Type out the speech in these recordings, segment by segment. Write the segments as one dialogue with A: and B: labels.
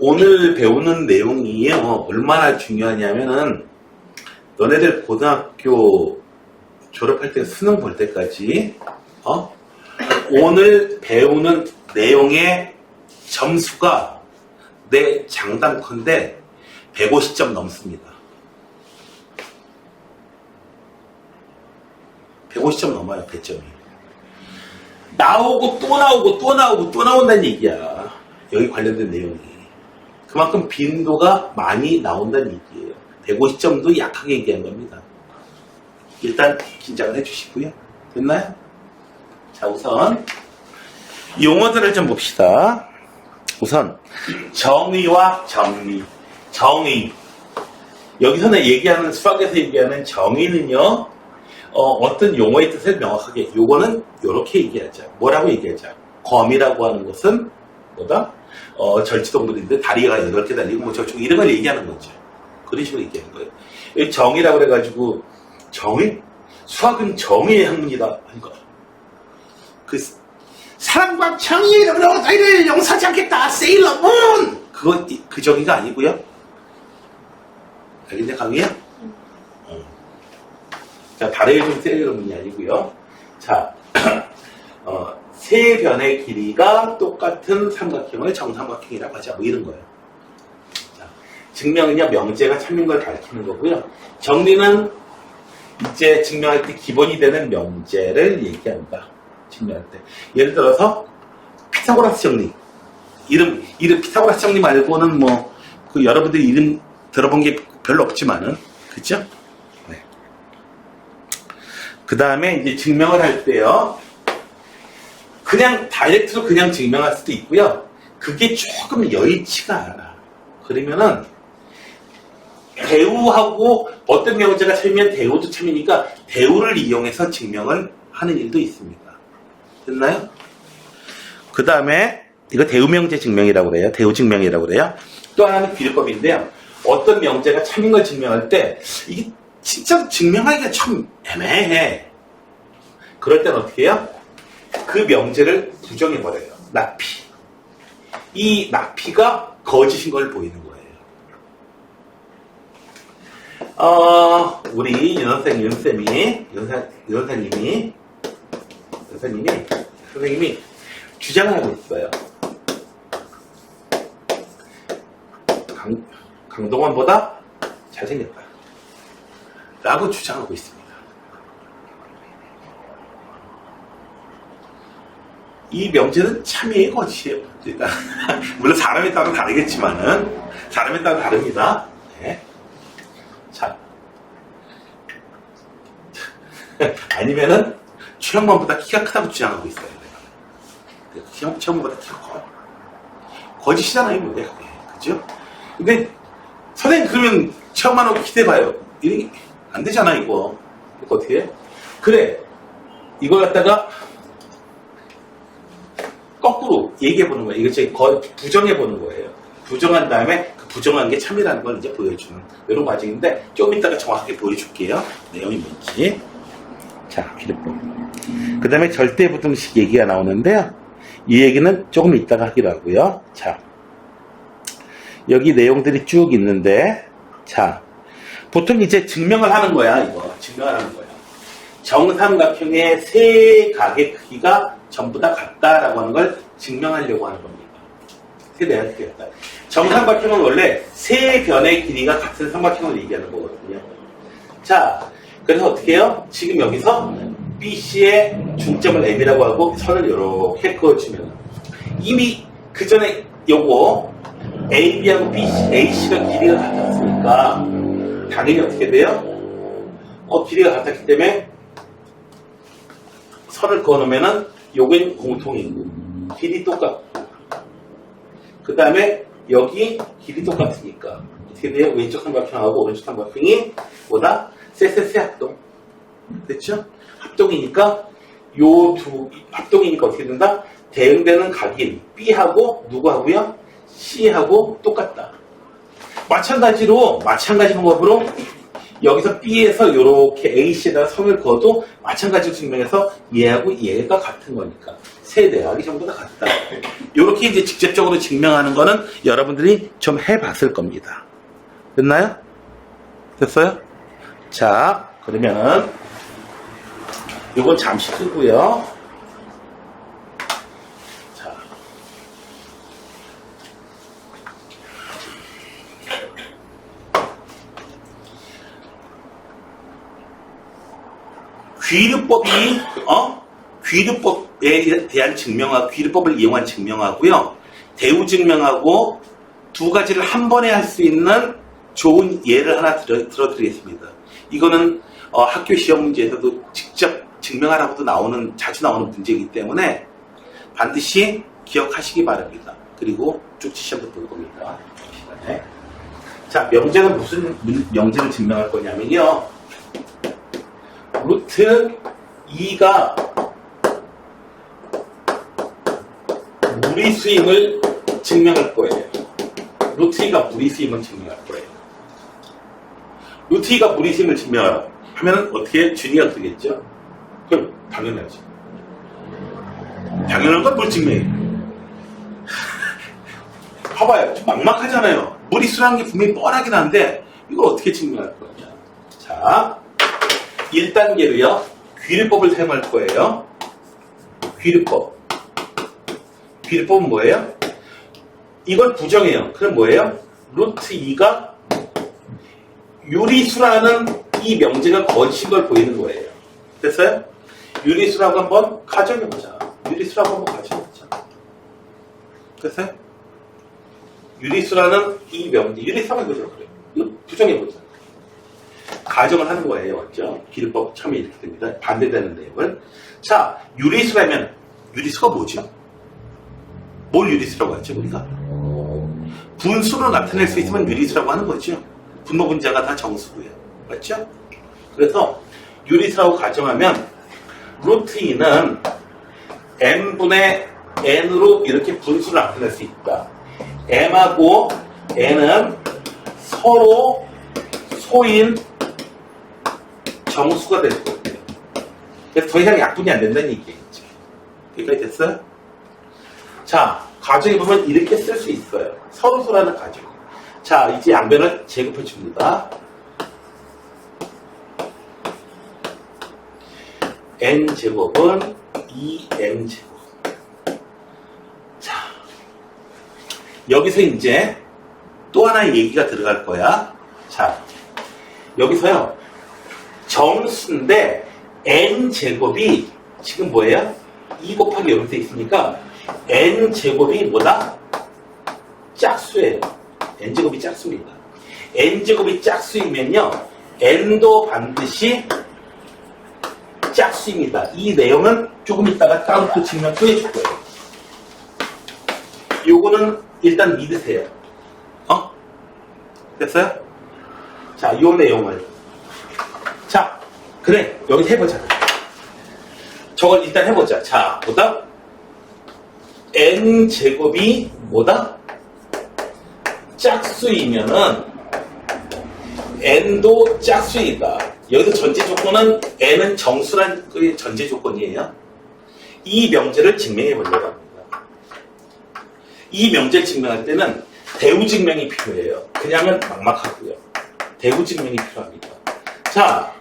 A: 오늘 배우는 내용이요, 얼마나 중요하냐면은, 너네들 고등학교 졸업할 때 수능 볼 때까지, 오늘 배우는 내용의 점수가 내 장담컨대 150점 넘습니다. 150점 넘어요, 100점이. 나오고 또 나오고 또 나오고 또 나온다는 얘기야. 여기 관련된 내용이. 그만큼 빈도가 많이 나온다는 얘기예요. 150점도 약하게 얘기한 겁니다. 일단 긴장을 해주시고요. 됐나요? 자, 우선 용어들을 좀 봅시다. 우선 정의와 정리. 정의. 여기서는 얘기하는, 수학에서 얘기하는 정의는요, 어떤 용어의 뜻을 명확하게, 요거는 요렇게 얘기하자. 뭐라고 얘기하자. 검이라고 하는 것은 뭐다? 절지동물인데 다리가 8개 달리고 뭐 저쪽 이런 걸 얘기하는 거죠. 그런 식으로 얘기하는 거예요. 여기 정의라고 그래가지고, 정의? 수학은 정의의 학문이다. 하니까 사랑과 정의를 용서하지 않겠다. 세일러문! 그 정의가 아니고요. 알겠냐, 강의야? 자, 달의 좀 세일러문이 아니고요. 자, 세 변의 길이가 똑같은 삼각형을 정삼각형이라고 하자. 뭐 이런 거예요. 자, 증명은요, 명제가 참인 걸 가리키는 거고요. 정리는 이제 증명할 때 기본이 되는 명제를 얘기한다. 증명할 때. 예를 들어서 피타고라스 정리. 이름 피타고라스 정리 말고는 뭐 여러분들이 이름 들어본 게 별로 없지만은, 그죠? 네. 그 다음에 이제 증명을 할 때요, 그냥 다이렉트로 그냥 증명할 수도 있고요. 그게 조금 여의치가 않아. 그러면은 대우하고 어떤 명제가 참이면 대우도 참이니까 대우를 이용해서 증명을 하는 일도 있습니다. 됐나요? 그 다음에 이거 대우명제 증명이라고 그래요. 대우증명이라고 그래요. 또 하나는 비례법인데요. 어떤 명제가 참인 걸 증명할 때 이게 진짜 증명하기가 참 애매해. 그럴 땐 어떻게 해요? 그 명제를 부정해버려요. 납피. 이 납피가 거짓인 걸 보이는 거예요. 우리 선생님이 주장을 하고 있어요. 강동원보다 잘생겼다. 라고 주장하고 있습니다. 이 명제는 참여의 거짓이에요. 일단 물론 사람에 따라 다르겠지만은, 사람에 따라 다릅니다. 네. 자, 아니면은 최영만보다 키가 크다고 주장하고 있어요. 최영만보다 키가 커요. 거짓이잖아요, 뭐. 네, 그죠? 근데 선생님 그러면 최영만하고 기대봐요. 이게 안 되잖아, 이거. 이거 어떻게 해? 그래, 이걸 갖다가 거꾸로 얘기해보는 거예요. 이거 부정해보는 거예요. 부정한 다음에 그 부정한 게 참이라는 걸 이제 보여주는 이런 과정인데, 좀 이따가 정확하게 보여줄게요. 내용이 뭔지. 자, 비례법. 그 다음에 절대부등식 얘기가 나오는데요. 이 얘기는 조금 이따가 하기로 하고요. 자, 여기 내용들이 쭉 있는데, 자, 보통 이제 증명을 하는 거야, 이거. 증명을 하는 거야. 정삼각형의 세 각의 크기가 전부 다 같다라고 하는 걸 증명하려고 하는 겁니다. 세 변의 크기가 같다. 정삼각형은 원래 세 변의 길이가 같은 삼각형을 얘기하는 거거든요. 자, 그래서 어떻게 해요? 지금 여기서 BC의 중점을 M이라고 하고 선을 이렇게 그어주면, 이미 그 전에 요거 AB하고 AC가 길이가 같았으니까 당연히 어떻게 돼요? 길이가 같았기 때문에 선을 그어놓으면은 요건 공통이고 길이 똑같고, 그 다음에 여기 길이 똑같으니까 어떻게 돼요? 왼쪽 삼각형하고 오른쪽 삼각형이 뭐다? 쎄쎄쎄 합동. 됐죠? 합동이니까 합동이니까 어떻게 된다? 대응되는 각인 B하고 누구하고요? C하고 똑같다. 마찬가지 방법으로 여기서 B에서 이렇게 AC에다가 선을 그어도 마찬가지로 증명해서 얘하고 얘가 같은 거니까 세 대각이 전부 다 같다. 이렇게 이제 직접적으로 증명하는 거는 여러분들이 좀 해봤을 겁니다. 됐나요? 됐어요? 자, 그러면은 이건 잠시 끄고요. 자, 귀류법에 대한 증명하고 귀류법을 이용한 증명하고요. 대우 증명하고 두 가지를 한 번에 할 수 있는 좋은 예를 하나 들어드리겠습니다. 이거는 학교 시험 문제에서도 직접 증명하라고도 자주 나오는 문제이기 때문에 반드시 기억하시기 바랍니다. 그리고 쭉 시험도 볼 겁니다. 시간에. 자, 명제는 무슨 명제를 증명할 거냐면요. 루트 2가 무리수임을 증명할 거예요. 루트 2가 무리수임을 증명할 거예요. 루트 2가 무리수임을 증명하면 어떻게 준이가 되겠죠? 그럼 당연하죠. 당연한 건 뭘 증명해? 봐봐요. 좀 막막하잖아요. 무리수라는 게 분명히 뻔하긴 한데 이걸 어떻게 증명할 거냐. 자, 1단계로요. 귀류법을 사용할 거예요. 귀류법. 귀류법은 뭐예요? 이걸 부정해요. 그럼 뭐예요? 루트 2가 유리수라는 이 명제가 거짓인 걸 보이는 거예요. 됐어요? 유리수라고 한번 가정해보자. 유리수라고 한번 가정해보자. 됐어요? 유리수라는 이 명제, 유리수라고 이거죠. 그래. 이거 부정해보자. 가정을 하는 거예요. 맞죠? 귀류법 처음에 이렇게 됩니다. 반대되는 내용을. 자, 유리수라면, 유리수가 뭐죠? 뭘 유리수라고 하죠, 우리가? 분수로 나타낼 수 있으면 유리수라고 하는 거죠. 분모 분자가 다 정수고요. 맞죠? 그래서 유리수라고 가정하면 루트 2는 m분의 n으로 이렇게 분수를 나타낼 수 있다. m하고 n은 서로 소인 정수가 될 거예요. 그래서 더 이상 약분이 안 된다는 얘기겠죠. 여기까지 됐어요? 자, 가정해 보면 이렇게 쓸 수 있어요. 서로소라는 가정. 자, 이제 양변을 제곱해 줍니다. n제곱은 2m제곱. 자, 여기서 이제 또 하나의 얘기가 들어갈 거야. 자, 여기서요. 정수인데 n제곱이 지금 뭐예요? 2 곱하기 이렇게 돼 있으니까 n제곱이 뭐다? 짝수예요. n제곱이 짝수입니다. n제곱이 짝수이면요. n도 반드시 짝수입니다. 이 내용은 조금 이따가 따로 또 증명 또 해줄 거예요. 요거는 일단 믿으세요. 됐어요? 자, 요 내용을. 자, 그래. 여기 해보자. 저걸 일단 해보자. 자, 보다 n제곱이 뭐다? 짝수이면은 n도 짝수이다. 여기서 전제 조건은 n은 정수란 그 전제 조건이에요. 이 명제를 증명해 보려고 합니다. 이 명제를 증명할 때는 대우 증명이 필요해요. 그냥은 막막하고요. 대우 증명이 필요합니다. 자,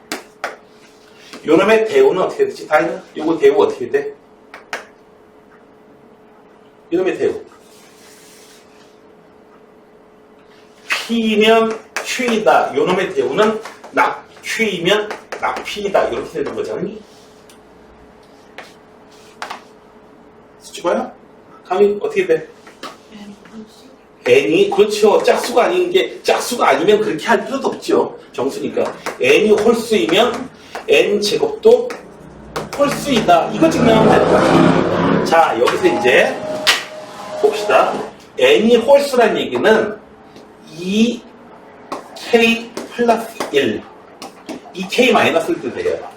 A: 요놈의 대우는 어떻게 되지? 다이나? 요거 대우 어떻게 돼? 이놈의 대우. P면 Q이다. 요놈의 대우는 Q이면 P이다. 이렇게 되는 거잖아요. 수치봐요? 감이 어떻게 돼? n이 그렇죠. 짝수가 아닌 게 짝수가 아니면 그렇게 할 필요도 없죠. 정수니까 n이 홀수이면 n제곱도 홀수이다. 이거 증명하면 되는 거예요. 자, 여기서 이제 봅시다. n이 홀수란 얘기는 2k 플러스 1 2k 마이너스를 뜻해요.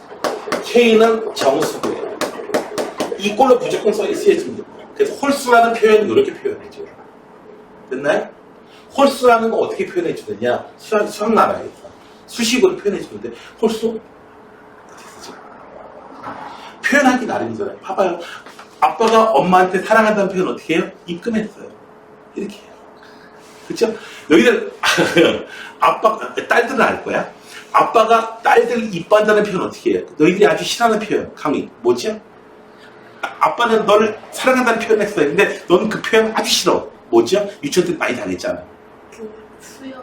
A: k는 정수고요. 이꼴로 무조건 쓰여집니다. 그래서 홀수라는 표현은 이렇게 표현해줘요. 됐나요? 홀수라는 거 어떻게 표현해 주느냐? 수학 나라에서 수식어로 표현해주는데 홀수 표현하기 나름이잖아요. 봐봐요. 아빠가 엄마한테 사랑한다는 표현 어떻게 해요? 입금했어요. 이렇게 해요. 그쵸? 너희들 딸들은 알 거야. 아빠가 딸들 이뻐한다는 표현 어떻게 해요? 너희들이 아주 싫어하는 표현 강의 뭐죠? 아빠는 너를 사랑한다는 표현 했어요. 근데 너는 그 표현 아주 싫어. 뭐죠? 유치원 때 많이 당했잖아.
B: 수영.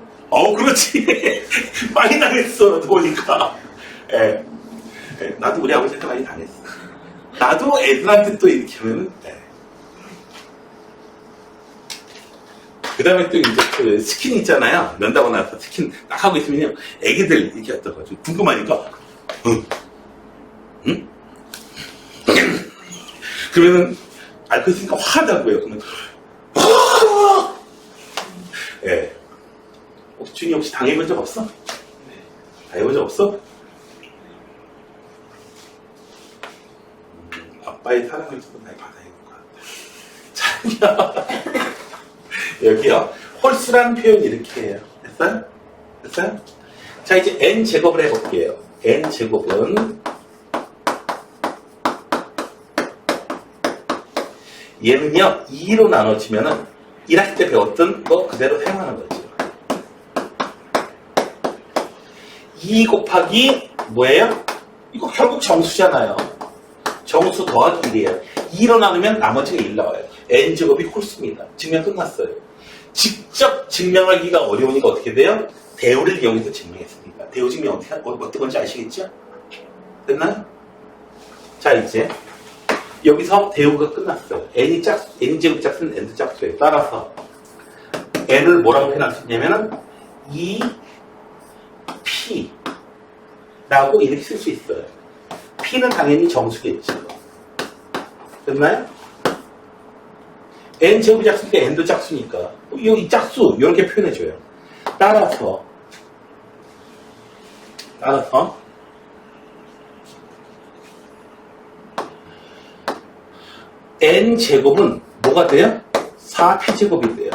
A: 그렇지. 많이 당했어. 보니까. 나도 우리 아버지한테 많이 당했어. 나도 애들한테 또 이렇게 하면은. 그 다음에 또 이제 그 스킨 있잖아요. 면다고 나서 스킨 딱 하고 있으면요. 애기들 이렇게 어떠가지고 궁금하니까. 응? 그러면은 알고 있으니까 화나고요. 그러면 혹시 준이 혹시 당해본 적 없어? 당해본 적 없어? 아빠의 사랑을 조금 많이 받아야 될 것 같아. 자, 여기요. 홀수라는 표현 이렇게 해요. 됐어요? 됐어요? 자, 이제 n제곱을 해볼게요. n제곱은 얘는요, 2로 나눠지면은 1학기 때 배웠던 거 그대로 사용하는 거죠. 2 곱하기 뭐예요? 이거 결국 정수잖아요. 정수 더하기 1이에요. 2로 나누면 나머지가 1 나와요. n제곱이 홀수입니다. 증명 끝났어요. 직접 증명하기가 어려우니까 어떻게 돼요? 대우를 이용해서 증명했으니까. 대우 증명 어떤 건지 아시겠죠? 됐나요? 자, 이제 여기서 대우가 끝났어요. n제곱 짝수는 n도 짝수예요. 따라서 n을 뭐라고 표현할 수 있냐면은 2p 라고 이렇게 쓸 수 있어요. p는 당연히 정수겠죠. 됐나요? n제곱이 짝수니까 n도 짝수니까 이 짝수 이렇게 표현해줘요. 따라서 n제곱은 뭐가 돼요? 4p제곱이 돼요.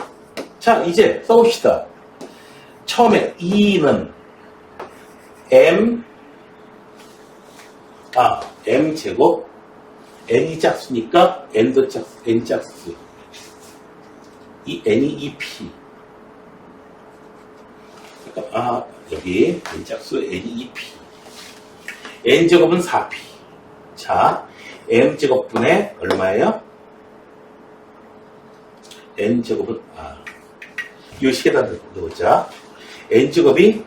A: 자, 이제 써봅시다. 처음에 2는 m제곱 n이 짝수니까 n도 짝수, n 짝수. 이 n이 2p. 여기 n 짝수 n이 2p. n제곱은 4p. 자, m제곱분의 얼마예요? n제곱은 이 식에다 넣자. n제곱이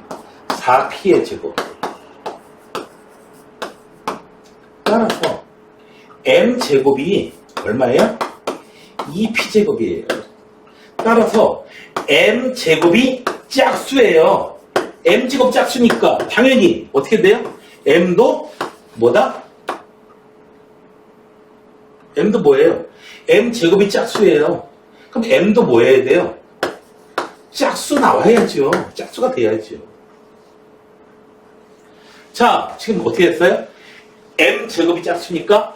A: 4p의 제곱. 따라서 m제곱이 얼마예요? 2p제곱이에요. 따라서 m제곱이 짝수예요. m제곱 짝수니까 당연히 어떻게 돼요? m도 뭐다? m도 뭐예요? m제곱이 짝수예요. 그럼 m도 뭐 해야 돼요? 짝수 나와야죠. 짝수가 돼야죠. 자, 지금 어떻게 됐어요? m제곱이 짝수니까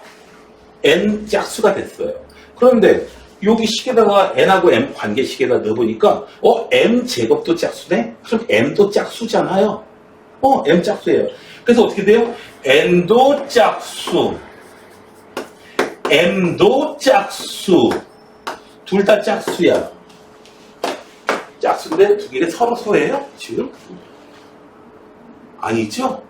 A: n 짝수가 됐어요. 그런데 여기 식에다가 n하고 m 관계식에다 넣어보니까 m제곱도 짝수네? 그럼 m도 짝수잖아요. m 짝수예요. 그래서 어떻게 돼요? n도 짝수, m도 짝수, 둘 다 짝수야. 짝수인데 두 개가 서로 소예요? 지금? 아니죠?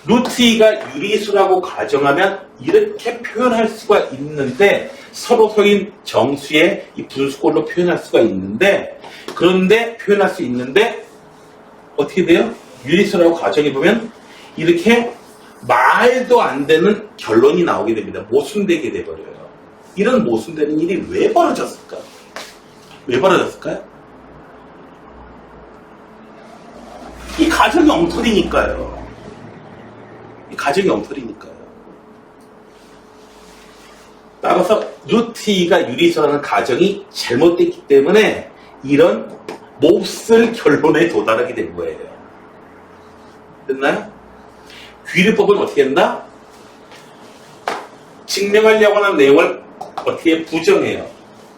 A: 루트 2가 유리수라고 가정하면 이렇게 표현할 수가 있는데 서로서인 정수의 이 분수꼴로 표현할 수가 있는데 그런데 표현할 수 있는데 어떻게 돼요? 유리수라고 가정해보면 이렇게 말도 안 되는 결론이 나오게 됩니다. 모순되게 돼버려요. 이런 모순되는 일이 왜 벌어졌을까? 왜 벌어졌을까요? 이 가정이 엉터리니까요. 이 가정이 엉터리니까요. 따라서 루트 2가 유리수라는 가정이 잘못됐기 때문에 이런 몹쓸 결론에 도달하게 된 거예요. 됐나요? 귀류법은 어떻게 한다? 증명하려고 하는 내용을 어떻게 부정해요.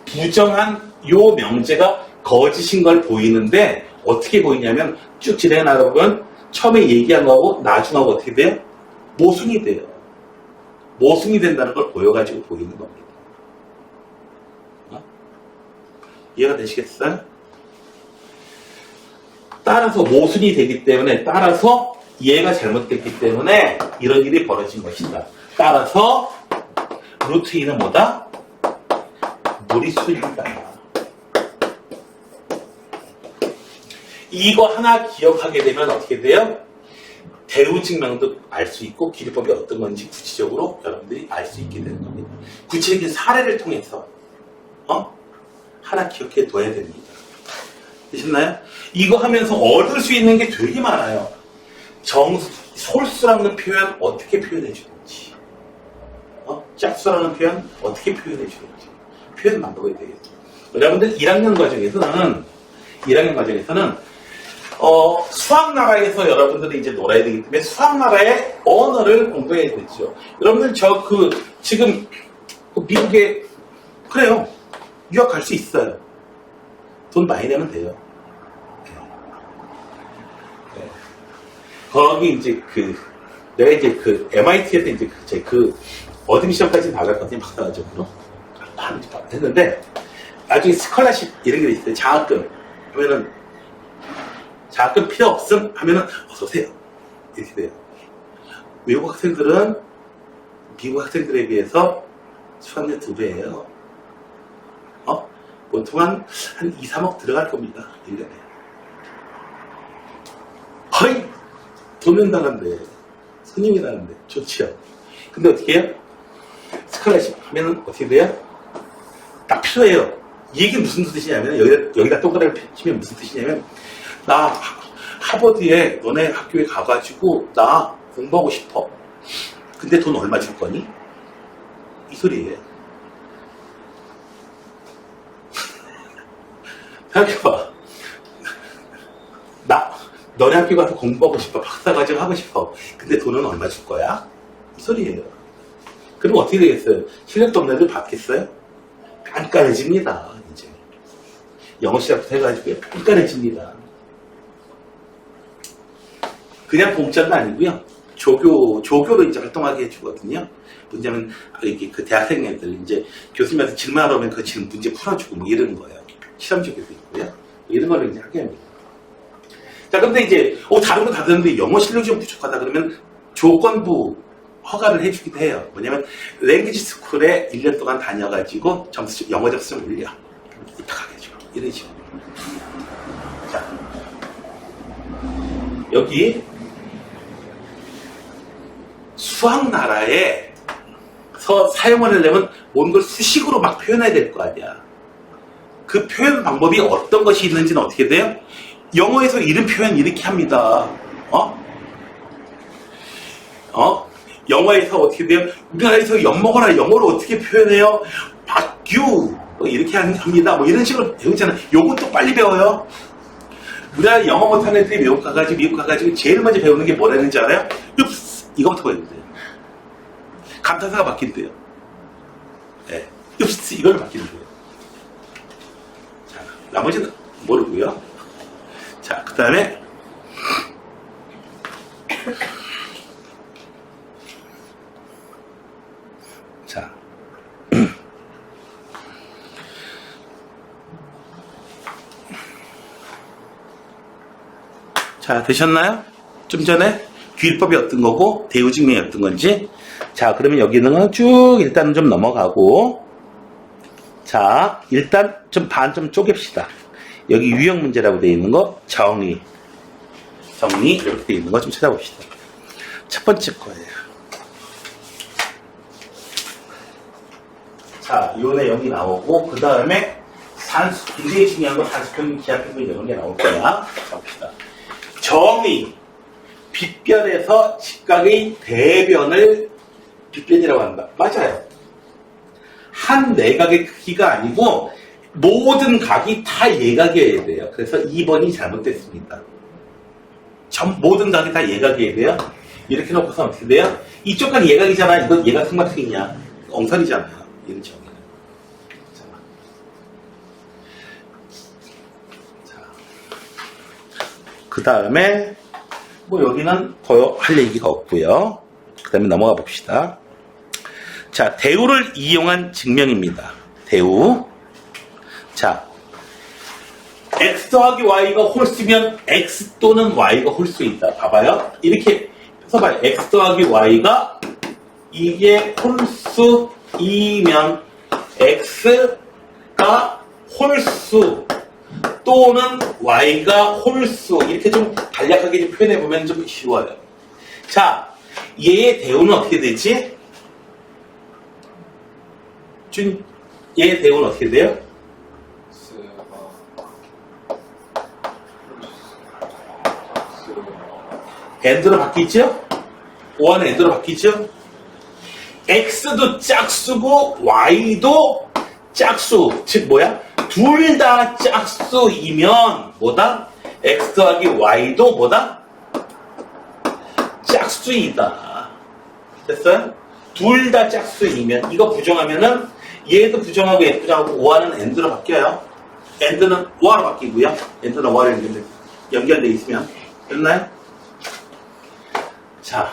A: 부정한 요 명제가 거짓인 걸 보이는데 어떻게 보이냐면 쭉 진행해 나가보면 처음에 얘기한 거하고 나중하고 어떻게 돼요? 모순이 돼요. 모순이 된다는 걸 보여가지고 보이는 겁니다. 이해가 되시겠어요? 따라서 모순이 되기 때문에 따라서 이해가 잘못됐기 때문에 이런 일이 벌어진 것이다. 따라서 루트 2는 뭐다? 무리수이다. 이거 하나 기억하게 되면 어떻게 돼요? 대우 증명도 알 수 있고 기립법이 어떤 건지 구체적으로 여러분들이 알 수 있게 되는 겁니다. 구체적인 사례를 통해서 하나 기억해 둬야 됩니다. 되셨나요? 이거 하면서 얻을 수 있는 게 되게 많아요. 솔수라는 표현 어떻게 표현해 주는지, 짝수라는 표현 어떻게 표현해 주는지 표현 만들어야 되겠죠. 여러분들 1학년 과정에서는 수학나라에서 여러분들이 이제 놀아야 되기 때문에 수학나라의 언어를 공부해야 되죠. 여러분들 지금 미국에 그래요. 유학 갈 수 있어요. 돈 많이 내면 돼요. 네. 거기 이제 내가 이제 MIT에서 이제 어드미션까지 나갔거든요. 박사과정으로. 했는데, 나중에 스컬러십 이런 게 있어요. 장학금. 하면은, 장학금 필요 없음? 하면은, 어서오세요. 이렇게 돼요. 외국 학생들은 미국 학생들에 비해서 수학료 2배예요. 보통 한 2, 3억 들어갈 겁니다. 1년에. 거의 돈 낸다는데, 손님이라는데, 좋지요. 근데 어떻게 해요? 스칼라십 하면은 어떻게 돼요? 딱 필요해요. 이게 무슨 뜻이냐면, 여기다 동그라미를 치면 무슨 뜻이냐면, 나 하버드에 너네 학교에 가가지고, 나 공부하고 싶어. 근데 돈 얼마 줄 거니? 이 소리예요. 생각해봐. 너네 학교 가서 공부하고 싶어. 박사과정 하고 싶어. 근데 돈은 얼마 줄 거야? 이 소리예요. 그럼 어떻게 되겠어요? 실력도 없는 애들 받겠어요? 깐깐해집니다. 이제. 영어 시작부터 해가지고 깐깐해집니다. 그냥 공짜는 아니고요. 조교로 이제 활동하게 해주거든요. 뭐냐면, 이게 대학생 애들, 이제 교수님한테 질문하러 오면 그 질문 문제 풀어주고 뭐 이러는 거예요. 실험 조교도 있고요. 이런 거를 이제 하게 합니다. 자, 근데 이제, 다른 건 다 되는데 영어 실력이 좀 부족하다 그러면 조건부 허가를 해주기도 해요. 뭐냐면, 랭귀지 스쿨에 1년 동안 다녀가지고 영어 점수 좀 올려. 입학하게 해주고. 이런 식으로. 자. 여기, 수학나라에서 사용을 하려면 모든 걸 수식으로 막 표현해야 될 거 아니야. 그 표현 방법이 어떤 것이 있는지는 어떻게 돼요? 영어에서 이런 표현 이렇게 합니다. 영어에서 어떻게 돼요? 우리나라에서 엿 먹어라 영어로 어떻게 표현해요? 박유 이렇게 합니다. 뭐 이런 식으로 배우잖아요. 요것도 빨리 배워요. 우리나라 영어 못하는 애들이 미국 가가지고 제일 먼저 배우는 게 뭐라는지 알아요? 읍스 이거부터 배우면 돼요. 감탄사가 바뀐대요. 네. 읍스 이걸 바뀌는데요. 자, 나머지는 모르고요. 자, 그 다음에 자, 자, 되셨나요? 좀 전에 규율법이 어떤 거고 대우증명이 어떤 건지. 자, 그러면 여기 있는 건 쭉 일단 좀 넘어가고, 자, 일단 좀 반 좀 쪼갭시다. 여기 유형 문제라고 되어 있는 거 정리 이렇게 되어 있는 거 좀 찾아봅시다. 첫 번째 거예요. 자, 요 내용이 나오고 그 다음에 굉장히 중요한 거 산수평균, 기하평균 이런 게 나올 거야. 자, 봅시다. 정의 빗변에서 직각의 대변을 빗변이라고 한다. 맞아요. 한 내각의 크기가 아니고 모든 각이 다 예각이어야 돼요. 그래서 2번이 잘못됐습니다. 모든 각이 다 예각이어야 돼요. 이렇게 놓고서 어떻게 돼요? 이쪽 각이 예각이잖아. 이건 예각 삼각형이냐. 엉설이잖아요. 이런 정의는. 자. 그 다음에 뭐 여기는 더 할 얘기가 없고요. 그 다음에 넘어가 봅시다. 자, 대우를 이용한 증명입니다. 대우. 자, x 더하기 y가 홀수면 x 또는 y가 홀수 있다. 봐봐요. 이렇게 써봐요. x 더하기 y가 이게 홀수이면 x가 홀수 또는 y가 홀수, 이렇게 좀 간략하게 좀 표현해보면 좀 쉬워요. 자, 얘의 대우는 어떻게 되지? 얘의 대우는 어떻게 돼요? n드로 바뀌죠? 5는 n드로 바뀌죠? x도 짝수고 y도 짝수, 즉 뭐야? 둘 다 짝수이면 뭐다? x 더하기 y도 뭐다? 짝수이다. 됐어요? 둘 다 짝수이면, 이거 부정하면은 얘도 부정하고 얘도 부정하고 5와는 n드로 바뀌어요. n드는 5와로 바뀌고요. n드는 5와로 연결돼 있으면. 됐나요? 자,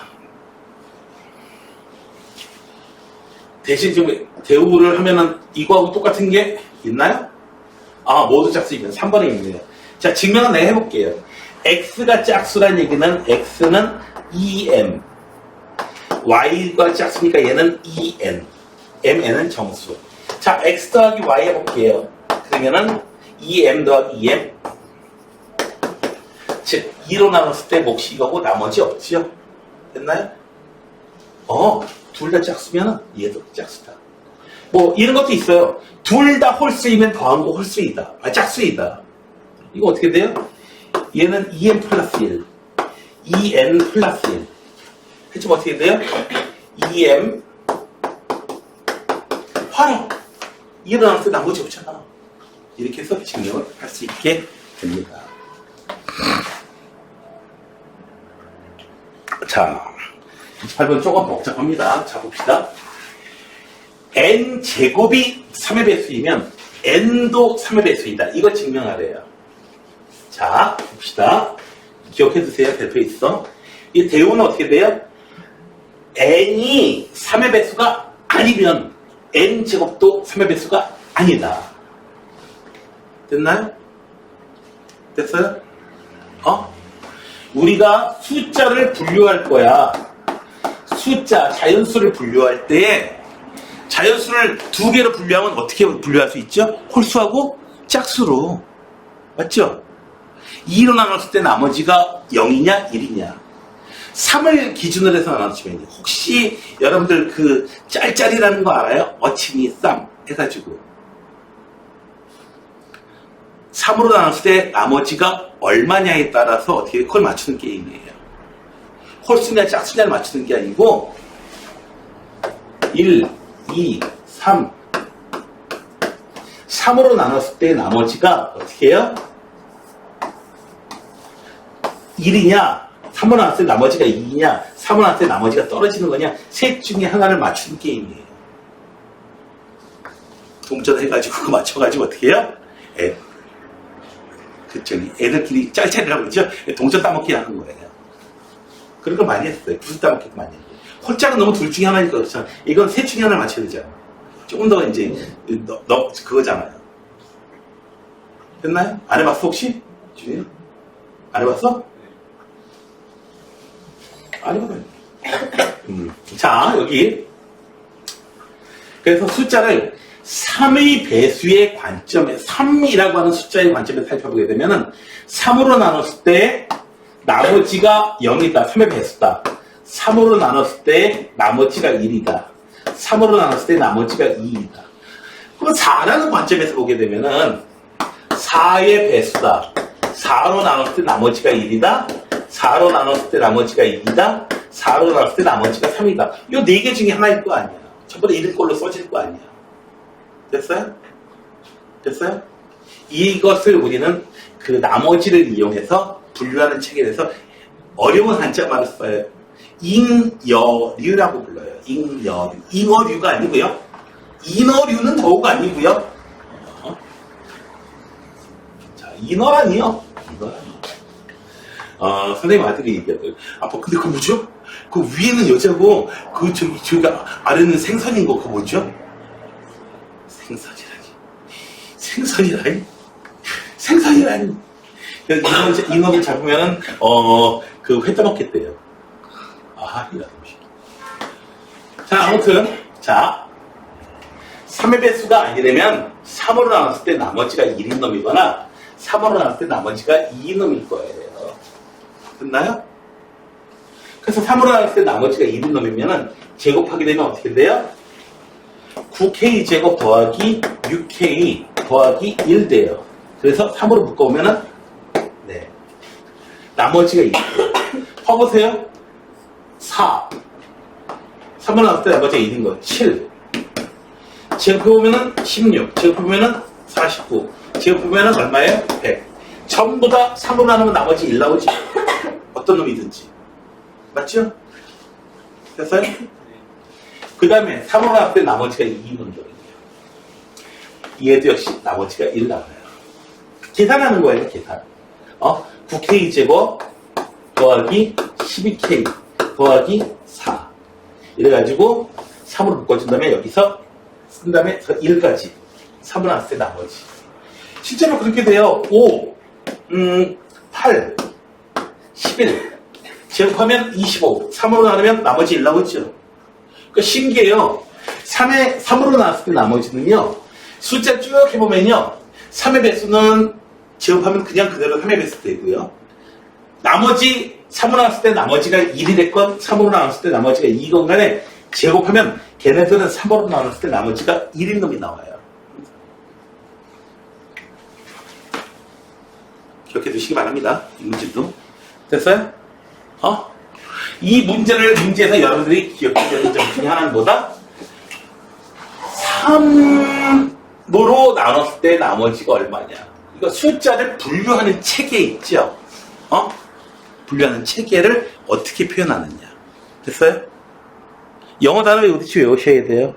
A: 대신 지금 대우를 하면은 이거하고 똑같은 게 있나요? 아, 모두 짝수이면 3번에 있네요. 자, 증명은 내가 해볼게요. x가 짝수란 얘기는 x는 2m, y가 짝수니까 얘는 2n, mn은 정수. 자, x 더하기 y 해볼게요. 그러면은 2m 더하기 2m, 즉 2로 나눴을 때 몫이 이거고 나머지 없지요? 됐나요? 둘 다 짝수면 얘도 짝수다. 뭐 이런 것도 있어요. 둘 다 홀수이면 더한 거 홀수이다. 짝수이다. 이거 어떻게 돼요? 얘는 2n 플러스 1, 2n 플러스 1. 해주면 어떻게 돼요? 2m 화로 2로 나눴을 때 나머지 없잖아. 이렇게 해서 증명을 할 수 있게 됩니다. 자, 28번 조금 복잡합니다. 자, 봅시다. n제곱이 3의 배수이면 n도 3의 배수이다. 이거 증명하래요. 자, 봅시다. 기억해두세요. 대표에 있어. 이 대우는 어떻게 돼요? n이 3의 배수가 아니면 n제곱도 3의 배수가 아니다. 됐나요? 됐어요? 우리가 숫자를 분류할 거야. 숫자, 자연수를 분류할 때 자연수를 두 개로 분류하면 어떻게 분류할 수 있죠? 홀수하고 짝수로. 맞죠? 2로 나눴을 때 나머지가 0이냐 1이냐. 3을 기준으로 해서 나눠주면 혹시 여러분들 그 짤짤이라는 거 알아요? 어치니 쌈 해가지고 3으로 나눴을 때 나머지가 얼마냐에 따라서 어떻게 그걸 맞추는 게임이에요. 홀수냐 짝수냐를 맞추는 게 아니고 1, 2, 3 3으로 나눴을 때 나머지가 어떻게 해요? 1이냐 3으로 나눴을 때 나머지가 2냐 3으로 나눴을 때 나머지가 떨어지는 거냐 셋 중에 하나를 맞추는 게임이에요. 동전해가지고 그거 맞춰가지고 어떻게 해요? 애들끼리 짤짤이라고 그러죠? 동전 따먹기 하는 거예요. 그런 거 많이 했어요. 부수 따먹기도 많이 했고. 홀짝은 너무 둘 중에 하나니까 그렇잖아. 이건 셋 중에 하나를 맞춰야 되잖아. 조금 더 이제, 그거잖아요. 됐나요? 안 해봤어, 혹시? 주인이? 안 해봤어? 안 해봐요. 자, 여기. 그래서 숫자를 3의 배수의 관점에 3이라고 하는 숫자의 관점에서 살펴보게 되면은 3으로 나눴을 때 나머지가 0이다. 3의 배수다. 3으로 나눴을 때 나머지가 1이다. 3으로 나눴을 때 나머지가 2이다. 그럼 4라는 관점에서 보게 되면은 4의 배수다. 4로 나눴을 때 나머지가 1이다. 4로 나눴을 때 나머지가 2이다. 4로 나눴을 때 나머지가 3이다. 이 4개 중에 하나일 거 아니야. 전부 다 이런 걸로 써질 거 아니야. 됐어요? 됐어요? 이것을 우리는 그 나머지를 이용해서 분류하는 책에 대해서 어려운 한자말을 써요. 잉여류라고 불러요. 잉여류. 잉어류가 아니고요. 인어류는 더욱 아니고요. 자, 인어라니요. 선생님 아들이 얘기하더라고요. 아빠, 근데 그거 뭐죠? 그 위에는 여자고, 저기 아래는 생선인 거, 그거 뭐죠? 생선이라니? 생선이라니? 이놈을 잡으면은, 회 떠먹겠대요. 이런 음식. 자, 아무튼, 자, 3의 배수가 아니라면 3으로 나눴을 때 나머지가 1인 놈이거나 3으로 나눴을 때 나머지가 2인 놈일 거예요. 됐나요? 그래서 3으로 나눴을 때 나머지가 1인 놈이면은 제곱하게 되면 어떻게 돼요? 9K 제곱 더하기 6K 더하기 1 돼요. 그래서 3으로 묶어오면은 네, 나머지가 2. 봐보세요. 4. 3으로 나눴을 때 나머지가 1인 거 7. 제곱해보면은 16, 제곱해보면은 49, 제곱해보면은 얼마예요? 100. 전부 다 3으로 나누면 나머지 1 나오지. 어떤 놈이든지. 맞죠? 됐어요? 그 다음에 3으로 나눴을 때 나머지가 2인 놈이거든요. 얘도 역시 나머지가 1 나와요. 계산하는 거예요, 계산. 9K 제곱 더하기 12K 더하기 4. 이래가지고 3으로 묶어준 다음에 여기서 쓴 다음에 1까지 3으로 나눴을 때 나머지. 실제로 그렇게 돼요. 5, 8, 11 제곱하면 25. 3으로 나누면 나머지 1 나오죠. 그러니까 신기해요. 3으로 나눴을 때 나머지는요. 숫자 쭉 해보면요. 3의 배수는 제곱하면 그냥 그대로 3의 배수 되고요. 나머지 3으로 나눴을 때 나머지가 1이 됐건 3으로 나눴을 때 나머지가 2건 간에 제곱하면 걔네들은 3으로 나눴을 때 나머지가 1인 놈이 나와요. 기억해 두시기 바랍니다. 이 문제도. 됐어요? 이 문제에서 여러분들이 기억해야 되는 점 중에 하나는 뭐다? 3으로 나눴을 때 나머지가 얼마냐. 이거 숫자를 분류하는 체계 있죠? 분류하는 체계를 어떻게 표현하느냐. 됐어요? 영어 단어 외우듯이 외우셔야 돼요.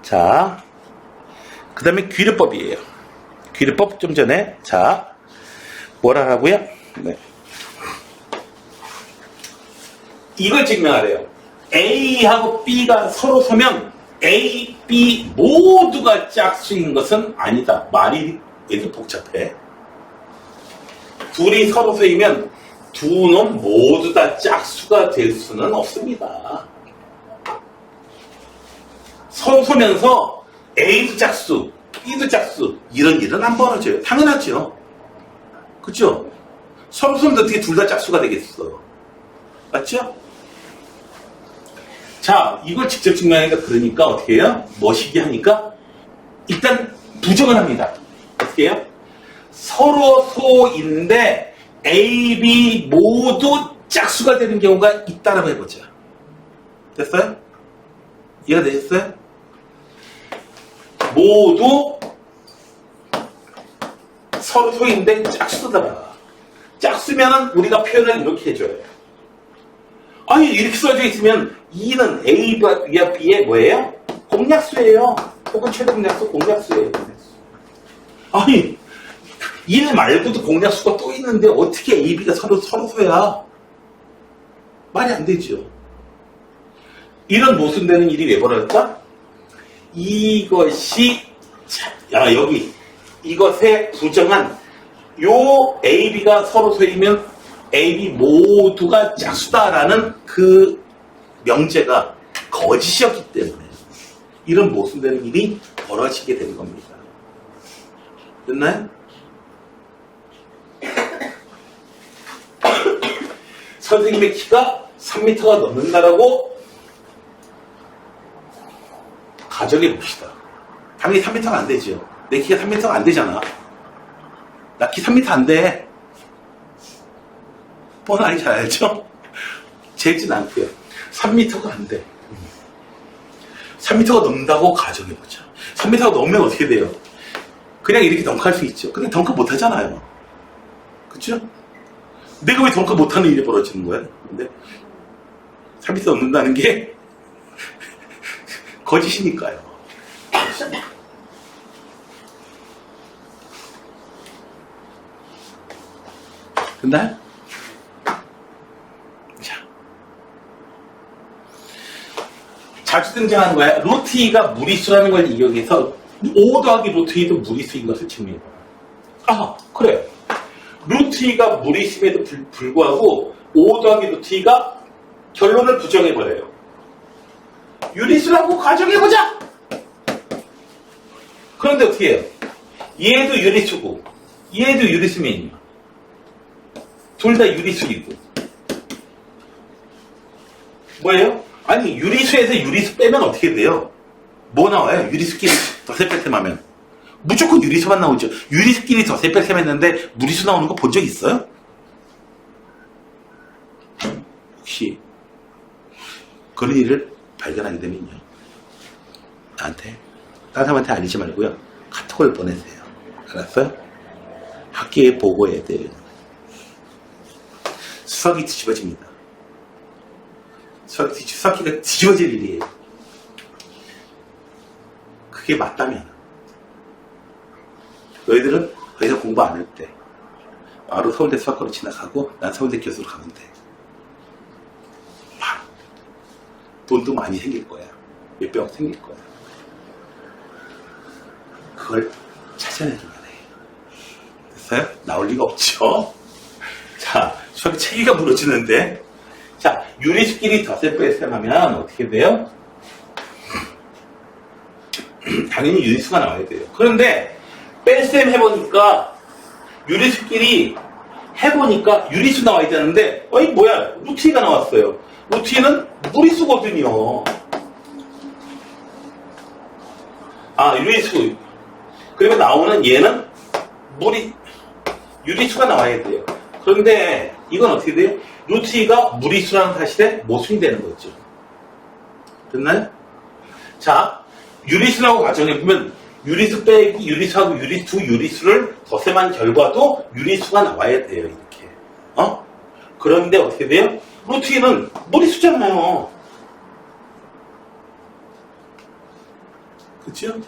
A: 자, 그 다음에 귀류법이에요. 귀류법 좀 전에, 자, 뭐라고요? 네. 이걸 증명하래요. A하고 B가 서로 서면 A, B 모두가 짝수인 것은 아니다. 말이 얘도 복잡해. 둘이 서로 서이면 두 놈 모두 다 짝수가 될 수는 없습니다. 서로 서면서 A도 짝수, B도 짝수 이런 일은 안 벌어져요. 당연하죠. 그렇죠? 서로 서면 어떻게 둘 다 짝수가 되겠어. 맞죠? 자, 이걸 직접 증명하니까 그러니까 어떻게 해요? 멋있게 하니까 일단 부정을 합니다. 어떻게 해요? 서로 소인데 A, B 모두 짝수가 되는 경우가 있다라고 해보자. 됐어요? 이해가 되셨어요? 모두 서로 소인데 짝수다. 짝수면은 우리가 표현을 이렇게 해줘요. 아니, 이렇게 써져 있으면 2는 A와 B의 뭐예요? 공약수예요. 혹은 최대 공약수, 공약수예요. 아니, 1 말고도 공약수가 또 있는데 어떻게 A, B가 서로 소야? 말이 안 되죠. 이런 모순되는 일이 왜 벌어졌다? 이것이, 여기, 이것에 부정한 요 A, B가 서로 소이면 A, B 모두가 짝수다라는 그 명제가 거짓이었기 때문에 이런 모순되는 일이 벌어지게 된 겁니다. 됐나요? 선생님의 키가 3m가 넘는다라고 가정해 봅시다. 당연히 3m가 안 되죠. 내 키가 3m가 안 되잖아. 나 키 3m 안 돼. 뻔하게 잘 알죠? 재진 않고요. 3m가 안 돼. 3m가 넘는다고 가정해보자. 3m가 넘으면 어떻게 돼요? 그냥 이렇게 덩크할 수 있죠. 근데 덩크 못 하잖아요. 그쵸? 내가 왜 덩크 못하는 일이 벌어지는 거야? 근데 3m 넘는다는 게 거짓이니까요. 됐나요? 자. 자주 등장하는 거야. 루트 2가 무리수라는 걸 이용해서 5 더하기 루트 2도 무리수인 것을 증명해봐. 아, 그래. 루트 2가 무리수임에도 불구하고 5 더하기 루트 2가 결론을 부정해버려요. 유리수라고 가정해보자! 그런데 어떻게 해요? 얘도 유리수고 얘도 유리수면이야. 둘 다 유리수이고 뭐예요? 아니 유리수에서 유리수 빼면 어떻게 돼요? 뭐 나와요? 유리수끼리 덧셈 뺄셈 하면 무조건 유리수만 나오죠. 유리수끼리 덧셈 뺄셈 했는데 무리수 나오는 거 본 적 있어요? 혹시 그런 일을 발견하게 되면요, 나한테, 다른 사람한테 알리지 말고요, 카톡을 보내세요. 알았어요? 학교에 보고해야 돼요. 수학이 뒤집어집니다. 수학기가 뒤집어질 일이에요. 그게 맞다면 너희들은 더 이상 공부 안 할 때 바로 서울대 수학과로 진학하고 난 서울대 교수로 가면 돼. 바로 돈도 많이 생길 거야. 몇백억 생길 거야. 그걸 찾아내기만 해. 됐어요? 나올 리가 없죠? 자, 수학의 체계가 무너지는데, 자, 유리수끼리 덧셈 뺄셈 하면 어떻게 돼요? 당연히 유리수가 나와야 돼요. 그런데 뺄셈 해보니까 유리수끼리 해보니까 유리수 나와야 되는데, 어이 뭐야, 루트 2가 나왔어요. 루트 2는 무리수거든요. 아, 유리수. 그리고 나오는 얘는 유리수가 나와야 돼요. 그런데 이건 어떻게 돼요? 루트 2가 무리수라는 사실에 모순이 되는 거죠. 됐나요? 자, 유리수라고 가정해보면 유리수 빼기 유리수하고 두 유리수를 덧셈한 결과도 유리수가 나와야 돼요. 이렇게. 그런데 어떻게 돼요? 루트 2는 무리수잖아요. 그렇죠?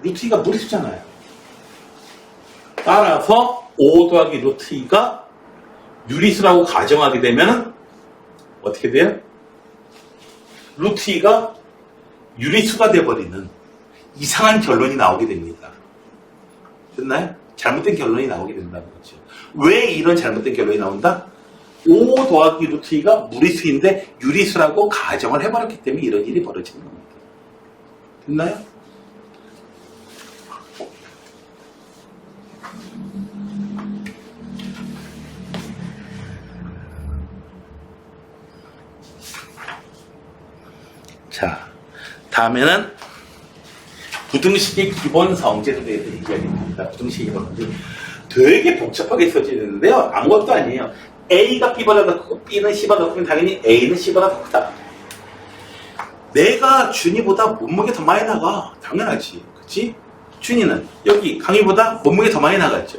A: 루트 2가 무리수잖아요. 따라서 5 더하기 루트 2가 유리수라고 가정하게 되면 어떻게 돼요? 루트 2가 유리수가 돼버리는 이상한 결론이 나오게 됩니다. 됐나요? 잘못된 결론이 나오게 된다는 거죠. 왜 이런 잘못된 결론이 나온다? 5 더하기 루트 2가 무리수인데 유리수라고 가정을 해버렸기 때문에 이런 일이 벌어지는 겁니다. 됐나요? 자, 다음에는 부등식의 기본 성질에 대해서 얘기하겠습니다. 부등식의 기본 성질. 되게 복잡하게 써지는데요. 아무것도 아니에요. A가 B보다 더 크고 B는 C보다 더 크면 당연히 A는 C보다 더 크다. 내가 준이보다 몸무게 더 많이 나가. 당연하지. 그치? 준이는 여기 강희보다 몸무게 더 많이 나갔죠.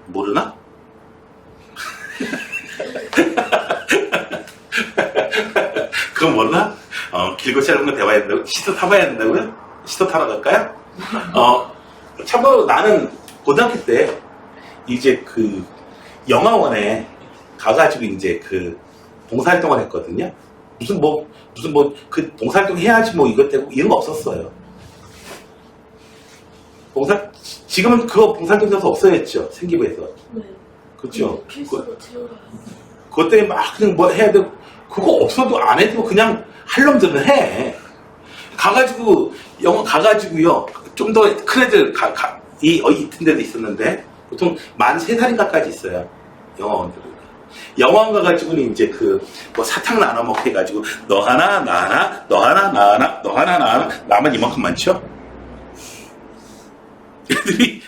A: 모르나? 그거 모르나? 길고 짧은 거 대화해야 된다고? 시도 타봐야 된다고요? 시도 타러 갈까요? 참고로 나는 고등학교 때 이제 그 영화원에 가가지고 이제 그 봉사활동을 했거든요. 무슨 그 봉사활동 해야지 뭐 이것 때문에 이런 거 없었어요. 지금은 그거 봉사활동 장소 없어졌죠. 생기부에서. 네. 그렇죠.
B: 필수로 채우라.
A: 그것 때문에 막 그냥 뭐 해야 되고, 그거 없어도 안 해도 그냥 할 놈들은 해. 가가지고 영화 가가지고요. 좀 더 큰 애들 이튼 데도 있었는데 보통 만 3살인가까지 있어요. 영화원들은. 영화원 가가지고는 이제 뭐 사탕 나눠 먹게 해가지고 너 하나 나 하나 너 하나 나 하나 너 하나 나 하나 나만 이만큼 많죠? 애들이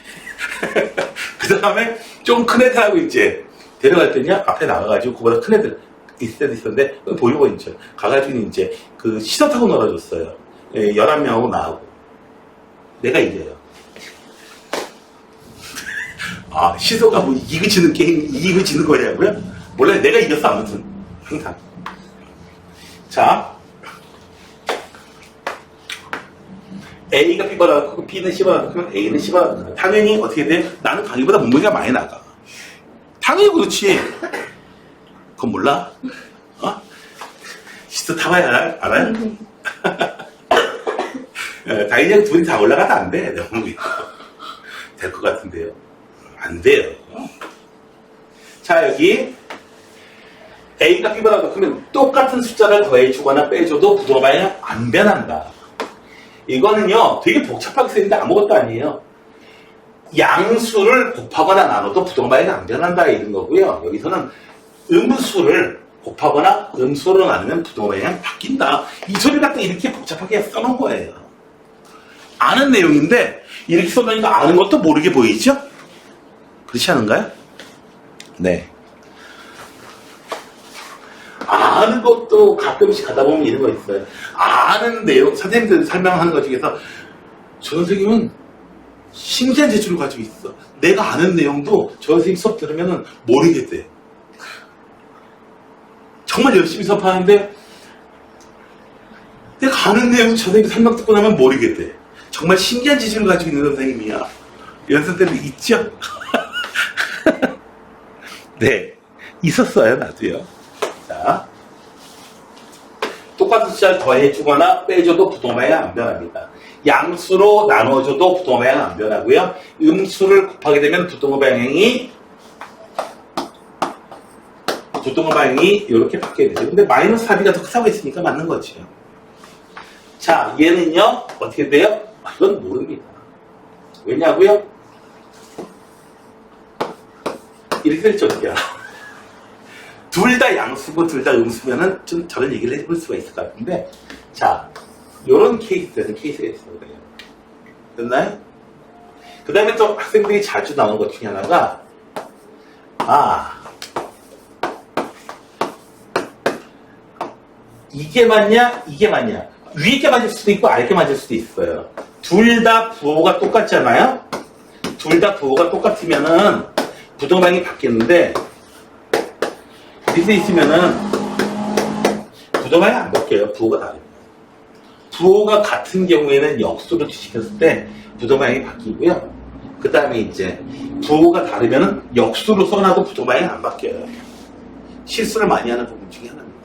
A: 그 다음에 좀 큰 애들하고 이제 데려갔더니 앞에 나가가지고 그보다 큰 애들 있을 때도 있었는데 보이고 있죠. 가가지고 이제 그 시소 타고 놀아줬어요. 11명하고 나하고 내가 이겨요. 아, 시소가 뭐 이기고 지는 게임, 이기고 지는 거냐고요? 몰라요. 내가 이겼어, 아무튼. 항상. 자. A가 B보다 크고 B는 C보다 크면 A는 C보다 크고 당연히 어떻게 돼? 나는 강희보다 몸무게가 많이 나가. 당연히 그렇지. 그건 몰라? 시트 타봐야 알아요? 다이내고 둘이 다 올라가도 안 돼. 너무 될 것 같은데요. 안 돼요. 자, 여기 A가 B보다 더 크면 똑같은 숫자를 더해주거나 빼줘도 부등호 방향이 안 변한다. 이거는요, 되게 복잡하게 쓰이는데 아무것도 아니에요. 양수를 곱하거나 나눠도 부등호 방향이 안 변한다 이런 거고요. 여기서는 음수를 곱하거나 음수로 나누면 부등호 방향이 바뀐다. 이 소리를 갖다 이렇게 복잡하게 써놓은 거예요. 아는 내용인데 이렇게 써놓으니까 아는 것도 모르게 보이죠? 그렇지 않은가요? 네. 아는 것도 가끔씩 하다 보면 이런 거 있어요. 아는 내용, 선생님들 설명하는 것 중에서 저 선생님은 신기한 재주를 가지고 있어. 내가 아는 내용도 저 선생님 수업 들으면 모르겠대. 정말 열심히 수업하는데 내가 아는 내용 저 선생님 설명 듣고 나면 모르겠대. 정말 신기한 재주를 가지고 있는 선생님이야. 이런 선생님들 있죠? 네, 있었어요. 나도요. 자, 똑같은 숫자를 더해주거나 빼줘도 부등호 방향이 안 변합니다. 양수로 나눠줘도 부등호 방향은 안 변하고요. 음수를 곱하게 되면 부등호 방향이 이렇게 바뀌게 되죠. 근데 마이너스 4b가 더 크다고 했으니까 맞는 거죠. 자, 얘는요 어떻게 돼요? 이건 모릅니다. 왜냐고요? 이렇게 될지 어떻게 알아? 둘 다 양수고 둘 다 음수면은 좀 저런 얘기를 해볼 수가 있을 것 같은데, 자, 요런 케이스에서 케이스가 있어요. 그래요. 됐나요? 그 다음에 또 학생들이 자주 나오는 것 중에 하나가, 이게 맞냐? 이게 맞냐? 위에 게 맞을 수도 있고 아래 게 맞을 수도 있어요. 둘 다 부호가 똑같잖아요? 둘 다 부호가 똑같으면은 부등호방이 바뀌는데, 밑에 있으면은 부등호방이 안 바뀌어요. 부호가 다르면. 부호가 같은 경우에는 역수로 뒤집혔을 때 부등호방이 바뀌고요. 그 다음에 이제 부호가 다르면은 역수로 써놔도 부등호방이 안 바뀌어요. 실수를 많이 하는 부분 중에 하나입니다.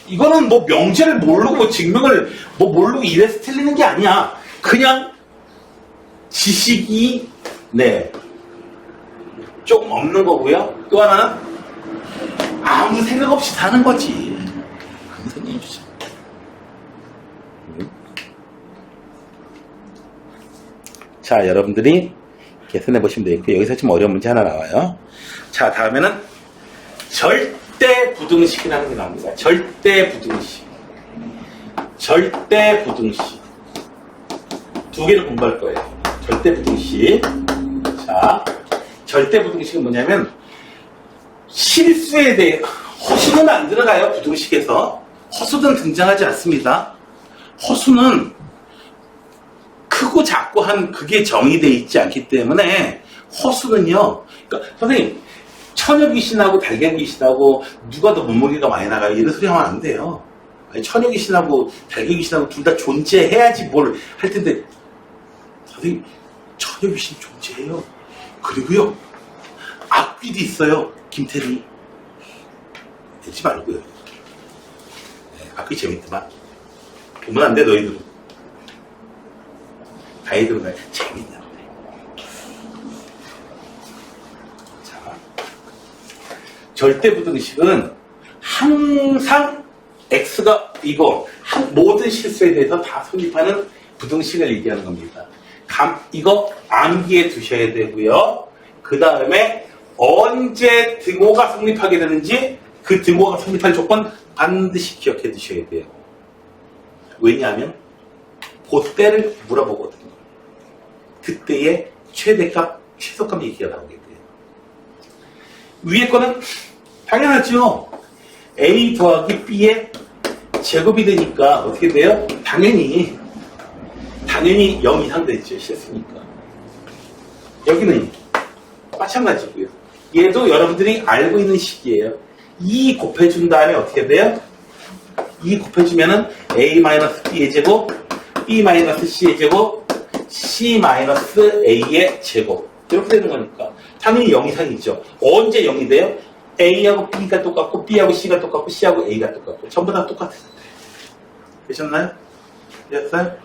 A: 이거는 뭐 명제를 모르고 증명을 뭐 모르고 이래서 틀리는 게 아니야. 그냥 지식이 조금 없는 거고요. 또 하나는 아무 생각 없이 사는 거지. 선생님 주죠. 자, 여러분들이 계산해 보시면 되겠고요. 여기서 좀 어려운 문제 하나 나와요. 자, 다음에는 절대 부등식이라는 게 나옵니다. 절대 부등식. 절대 부등식. 두 개를 공부할 거예요. 절대 부등식. 자, 절대 부등식은 뭐냐면 실수에 대해 허수는 안 들어가요. 부등식에서 허수는 등장하지 않습니다. 허수는 크고 작고 한 그게 정의되어 있지 않기 때문에 허수는요. 그러니까 선생님 처녀 귀신하고 달걀 귀신하고 누가 더 몸무게가 많이 나가요? 이런 소리 하면 안 돼요. 아니, 처녀 귀신하고 달걀 귀신하고 둘 다 존재해야지 뭘 할 텐데, 선생님 처녀 귀신 존재해요. 그리고요 악귀도 있어요. 김태리 되지 말고요. 악귀 재밌더만. 보면 안 돼 너희들은. 다이들은 재밌는데. 자, 절대 부등식은 항상 x가 이거 모든 실수에 대해서 다 성립하는 부등식을 얘기하는 겁니다. 이거 암기해 두셔야 되고요. 그 다음에 언제 등호가 성립하게 되는지 그 등호가 성립할 조건 반드시 기억해 두셔야 돼요. 왜냐하면 그때를 물어보거든요. 그때의 최대값, 최소값 얘기가 나오게 돼요. 위에 거는 당연하죠. A 더하기 B의 제곱이 되니까 어떻게 돼요? 당연히 0 이상 되죠. 실수니까. 여기는 마찬가지고요. 얘도 여러분들이 알고 있는 식이에요. 2 곱해준 다음에 어떻게 돼요? 2 곱해주면은 A-B의 제곱, B-C의 제곱, C-A의 제곱. 이렇게 되는 거니까. 당연히 0 이상이죠. 언제 0이 돼요? A하고 B가 똑같고 B하고 C가 똑같고 C하고 A가 똑같고 전부 다 똑같은 상태. 되셨나요? 됐어요?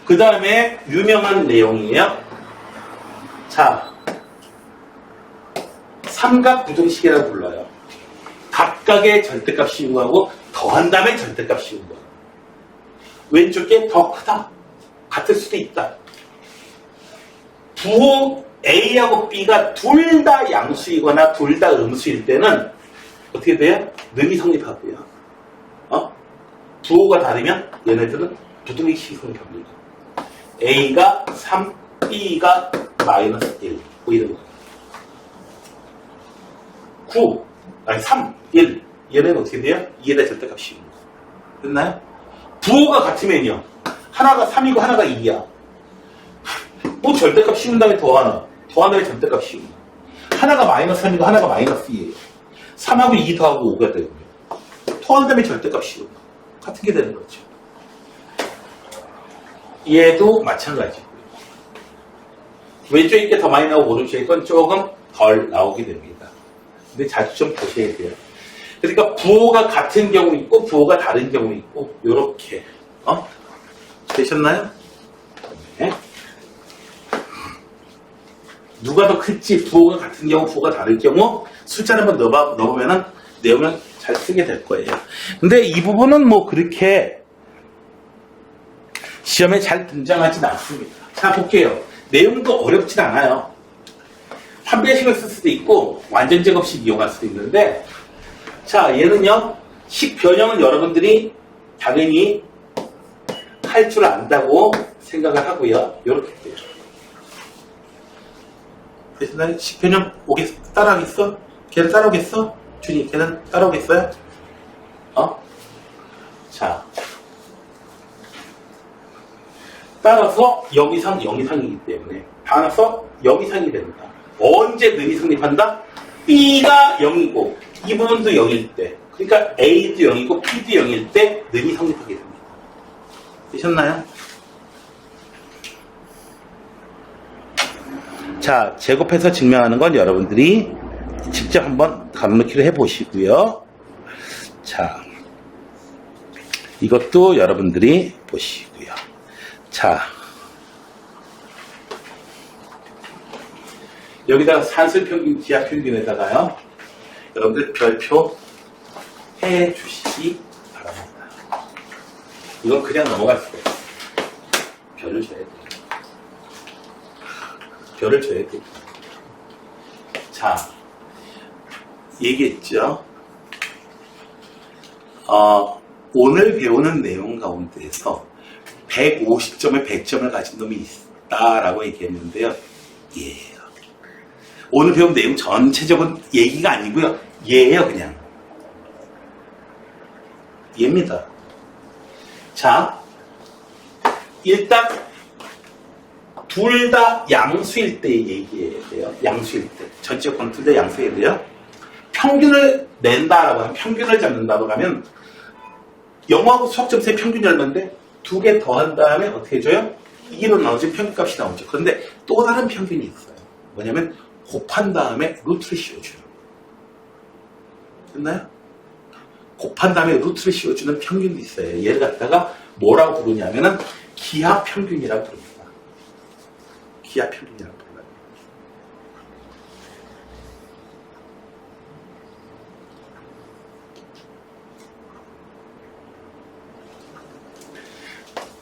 A: 그 다음에 유명한 내용이에요. 자, 삼각 부등식이라고 불러요. 각각의 절대값이 요구하고 더한 다음에 절대값이 요구하고 왼쪽에 더 크다. 같을 수도 있다. 부호 A하고 B가 둘 다 양수이거나 둘 다 음수일 때는 어떻게 돼요? 능이 성립하고요. 부호가 다르면 얘네들은 부등식이 성립합니다. A가 3, B가 마이너스 1 뭐 이런 거예요. 9, 아니 3, 1 얘네는 어떻게 돼요? 2에다 절대값이 있는 거예요. 됐나요? 부호가 같으면요. 하나가 3이고 하나가 2야. 뭐 절대값 씌운 다음에 더하나 더한 다음에 절대값 씌우나 하나가 마이너스 3이고 하나가 마이너스 2예요. 3하고 2 더하고 5가 되고요. 더한 다음에 절대값 씌우나 같은 게 되는 거죠. 얘도 마찬가지고요. 왼쪽에 게 더 많이 나오고 오른쪽에 건 조금 덜 나오게 됩니다. 근데 자주 좀 보셔야 돼요. 그러니까 부호가 같은 경우 있고 부호가 다른 경우 있고 요렇게 되셨나요? 네. 누가 더 클지 부호가 같은 경우 부호가 다른 경우 숫자를 한번 넣어보면은 내용을 잘 쓰게 될 거예요. 근데 이 부분은 뭐 그렇게 시험에 잘 등장하진 않습니다. 자 볼게요. 내용도 어렵진 않아요. 판별식을 쓸 수도 있고 완전 제곱식 이용할 수도 있는데 자 얘는요 식 변형은 여러분들이 당연히 할 줄 안다고 생각을 하고요. 이렇게 돼요. 그래서 식 변형 따라하겠어? 걔는 따라오겠어? 준이 걔는 따라오겠어요? 자 따라서 0 이상 0 이상이기 때문에 따라서 0 이상이 된다. 언제 능이 성립한다? B가 0이고 이 부분도 0일 때 그러니까 A도 0이고 B도 0일 때 능이 성립하게 됩니다. 되셨나요? 자, 제곱해서 증명하는 건 여러분들이 직접 한번 가로넣기를 해보시고요. 자, 이것도 여러분들이 보시고요. 자, 여기다가 산술평균, 기하평균에다가요. 여러분들 별표 해 주시기 바랍니다. 이건 그냥 넘어갈 수가 없어요. 별을 줘야 돼요. 별을 줘야 돼요. 자, 얘기했죠. 오늘 배우는 내용 가운데에서 150점에 100점을 가진 놈이 있다라고 얘기했는데요. 예. 오늘 배운 내용 전체적인 얘기가 아니고요. 얘예요, 그냥. 얘입니다. 자, 일단 둘 다 양수일 때 얘기해야 돼요. 양수일 때. 전체 요건 둘 다 양수해야 돼요. 평균을 낸다라고 하면, 평균을 잡는다고 하면, 영어하고 수학 점수의 평균이 얼마인데, 두 개 더한 다음에 어떻게 해줘요? 2로 나오죠. 평균값이 나오죠. 그런데 또 다른 평균이 있어요. 뭐냐면, 곱한 다음에 루트를 씌워줘요. 됐나요? 곱한 다음에 루트를 씌워주는 평균도 있어요. 얘를 갖다가 뭐라고 부르냐면은, 기하평균이라고 부릅니다. 기하평균이라고 불러요.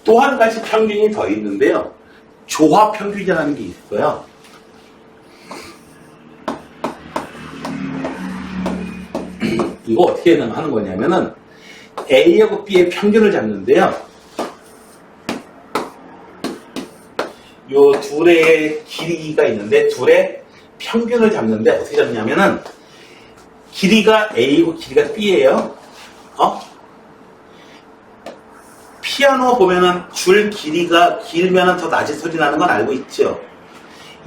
A: 또 한 가지 평균이 더 있는데요. 조화평균이라는 게 있어요. 이거 어떻게 하는 거냐면은 A하고 B의 평균을 잡는데요. 요 둘의 길이가 있는데 둘의 평균을 잡는데 어떻게 잡냐면은 길이가 A고 길이가 B예요. 피아노 보면은 줄 길이가 길면은 더 낮은 소리 나는 건 알고 있죠.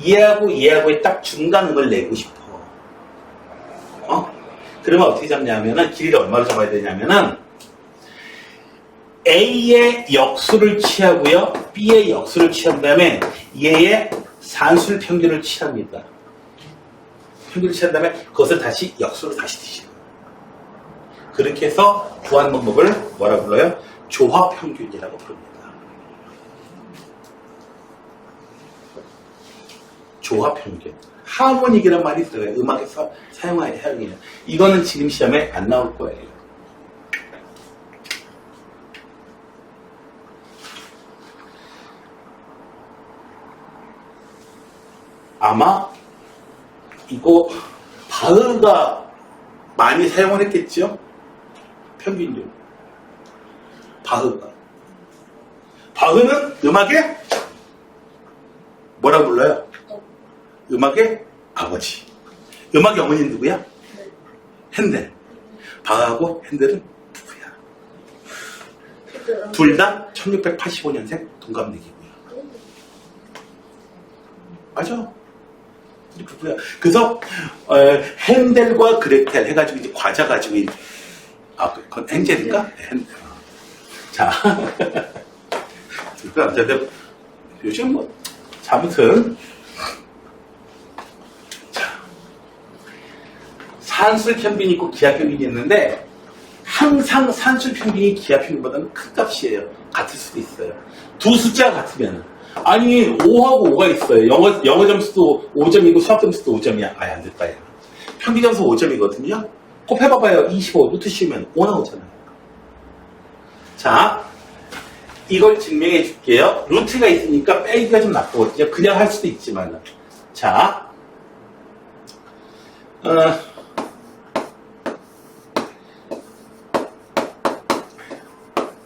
A: 얘하고의 딱 중간음을 내고 싶어. 그러면 어떻게 잡냐면은 길이를 얼마로 잡아야 되냐면은 A의 역수를 취하고요. B의 역수를 취한 다음에 얘의 산술 평균을 취합니다. 평균을 취한 다음에 그것을 다시 역수로 다시 드시는 거예요. 그렇게 해서 구하는 방법을 뭐라 불러요? 조합평균이라고 부릅니다. 조합평균. 하모닉이란 말이 있어요. 음악에서 사용해요. 이거는 지금 시험에 안 나올 거예요. 아마 이거 바흐가 많이 사용을 했겠죠? 평균율. 바흐가. 바흐는 음악의 뭐라고 불러요? 음악의 아버지. 음악의 어머니는 누구야? 핸델. 바흐하고 핸델은 누구야? 둘 다 1685년생 동갑내기고요. 맞아. 부부야. 그래서 핸델과 그레텔 해가지고 이제 과자 가지고 그건 헨젤인가? 네, 핸델. 자, 요즘 뭐 아무튼 산술평균이 있고 기하평균이 있는데 항상 산술평균이 기하평균보다는 큰 값이에요. 같을 수도 있어요. 두 숫자가 같으면 아니 5하고 5가 있어요. 영어 점수도 5점이고 수학 점수도 5점이야. 아예 안 됐다. 평균 점수 5점이거든요. 곱해봐봐요. 25 루트 씌우면 5 나오잖아요. 자, 이걸 증명해 줄게요. 루트가 있으니까 빼기가 좀 나쁘거든요. 그냥 할 수도 있지만. 자,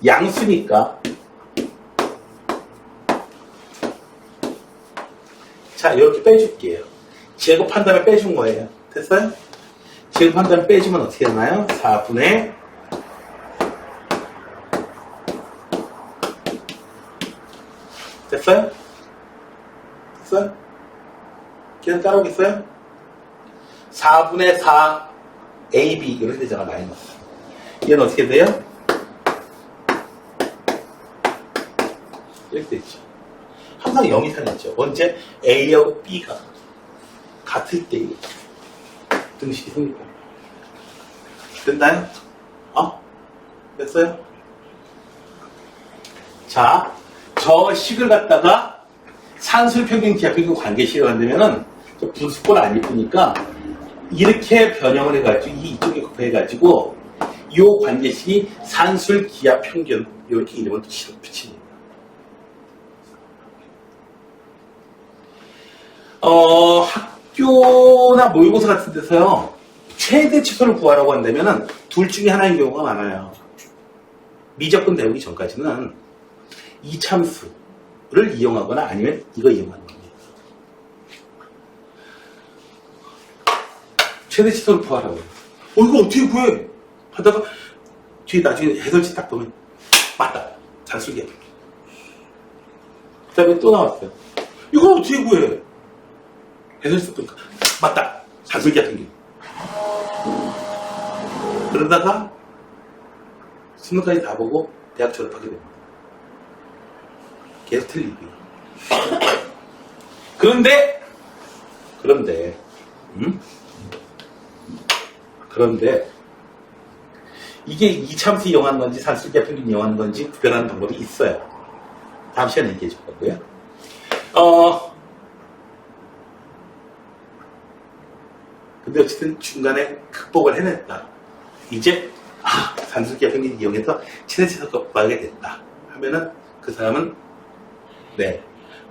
A: 양수니까. 자, 이렇게 빼줄게요. 제곱한 다음에 빼준 거예요. 됐어요? 제곱한 다음에 빼주면 어떻게 되나요? 4분의 됐어요? 됐어요? 계산 따라오겠어요? 4분의 4 AB 이렇게 되잖아. 마이너스. 얘는 어떻게 돼요? 이렇게 되죠. 항상 0 이상이죠. 언제 A하고 B가 같을 때 등식이 생깁니다. 됐나요? 됐어요? 자, 저 식을 갖다가 산술평균, 기하평균 관계식을 만들면은 분수꼴 안 예쁘니까 이렇게 변형을 해가지고 이쪽에 곱해가지고 이 관계식이 산술, 기하평균 이렇게 이름을 붙입니다. 학교나 모의고사 같은 데서요, 최대 치수를 구하라고 한다면은 둘 중에 하나인 경우가 많아요. 미적분 배우기 전까지는 이참수를 이용하거나 아니면 이거 이용하는 겁니다. 최대 치수를 구하라고 해요. 이거 어떻게 구해? 하다가 뒤에 나중에 해설지 딱 보면 맞다. 산술기야. 그 다음에 또 나왔어요. 이걸 어떻게 구해? 해설지 보니까 맞다. 산술기야 평균. 그러다가 수능까지 다 보고 대학 졸업하게 됩니다. 계속 틀리고요. 그런데 이게 이참수 이용하는 건지 산술기하 평균 이용하는 건지 구별하는 방법이 있어요. 다음 시간에 얘기해 줄 거고요. 근데 어쨌든 중간에 극복을 해냈다. 이제 산술기하 평균 이용해서 최대치수 극복하게 됐다 하면은 그 사람은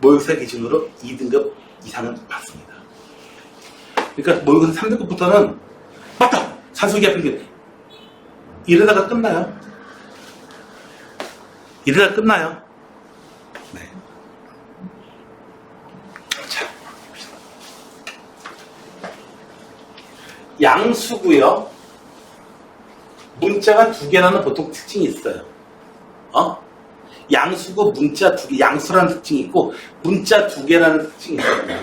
A: 모의고사 기준으로 2등급 이상은 받습니다. 그러니까 모의고사 3등급부터는 맞다! 산술기하 평균 이러다가 끝나요. 네. 자, 양수고요. 문자가 두 개라는 보통 특징이 있어요. 양수고 문자 두 개, 양수라는 특징이 있고 문자 두 개라는 특징이 있어요.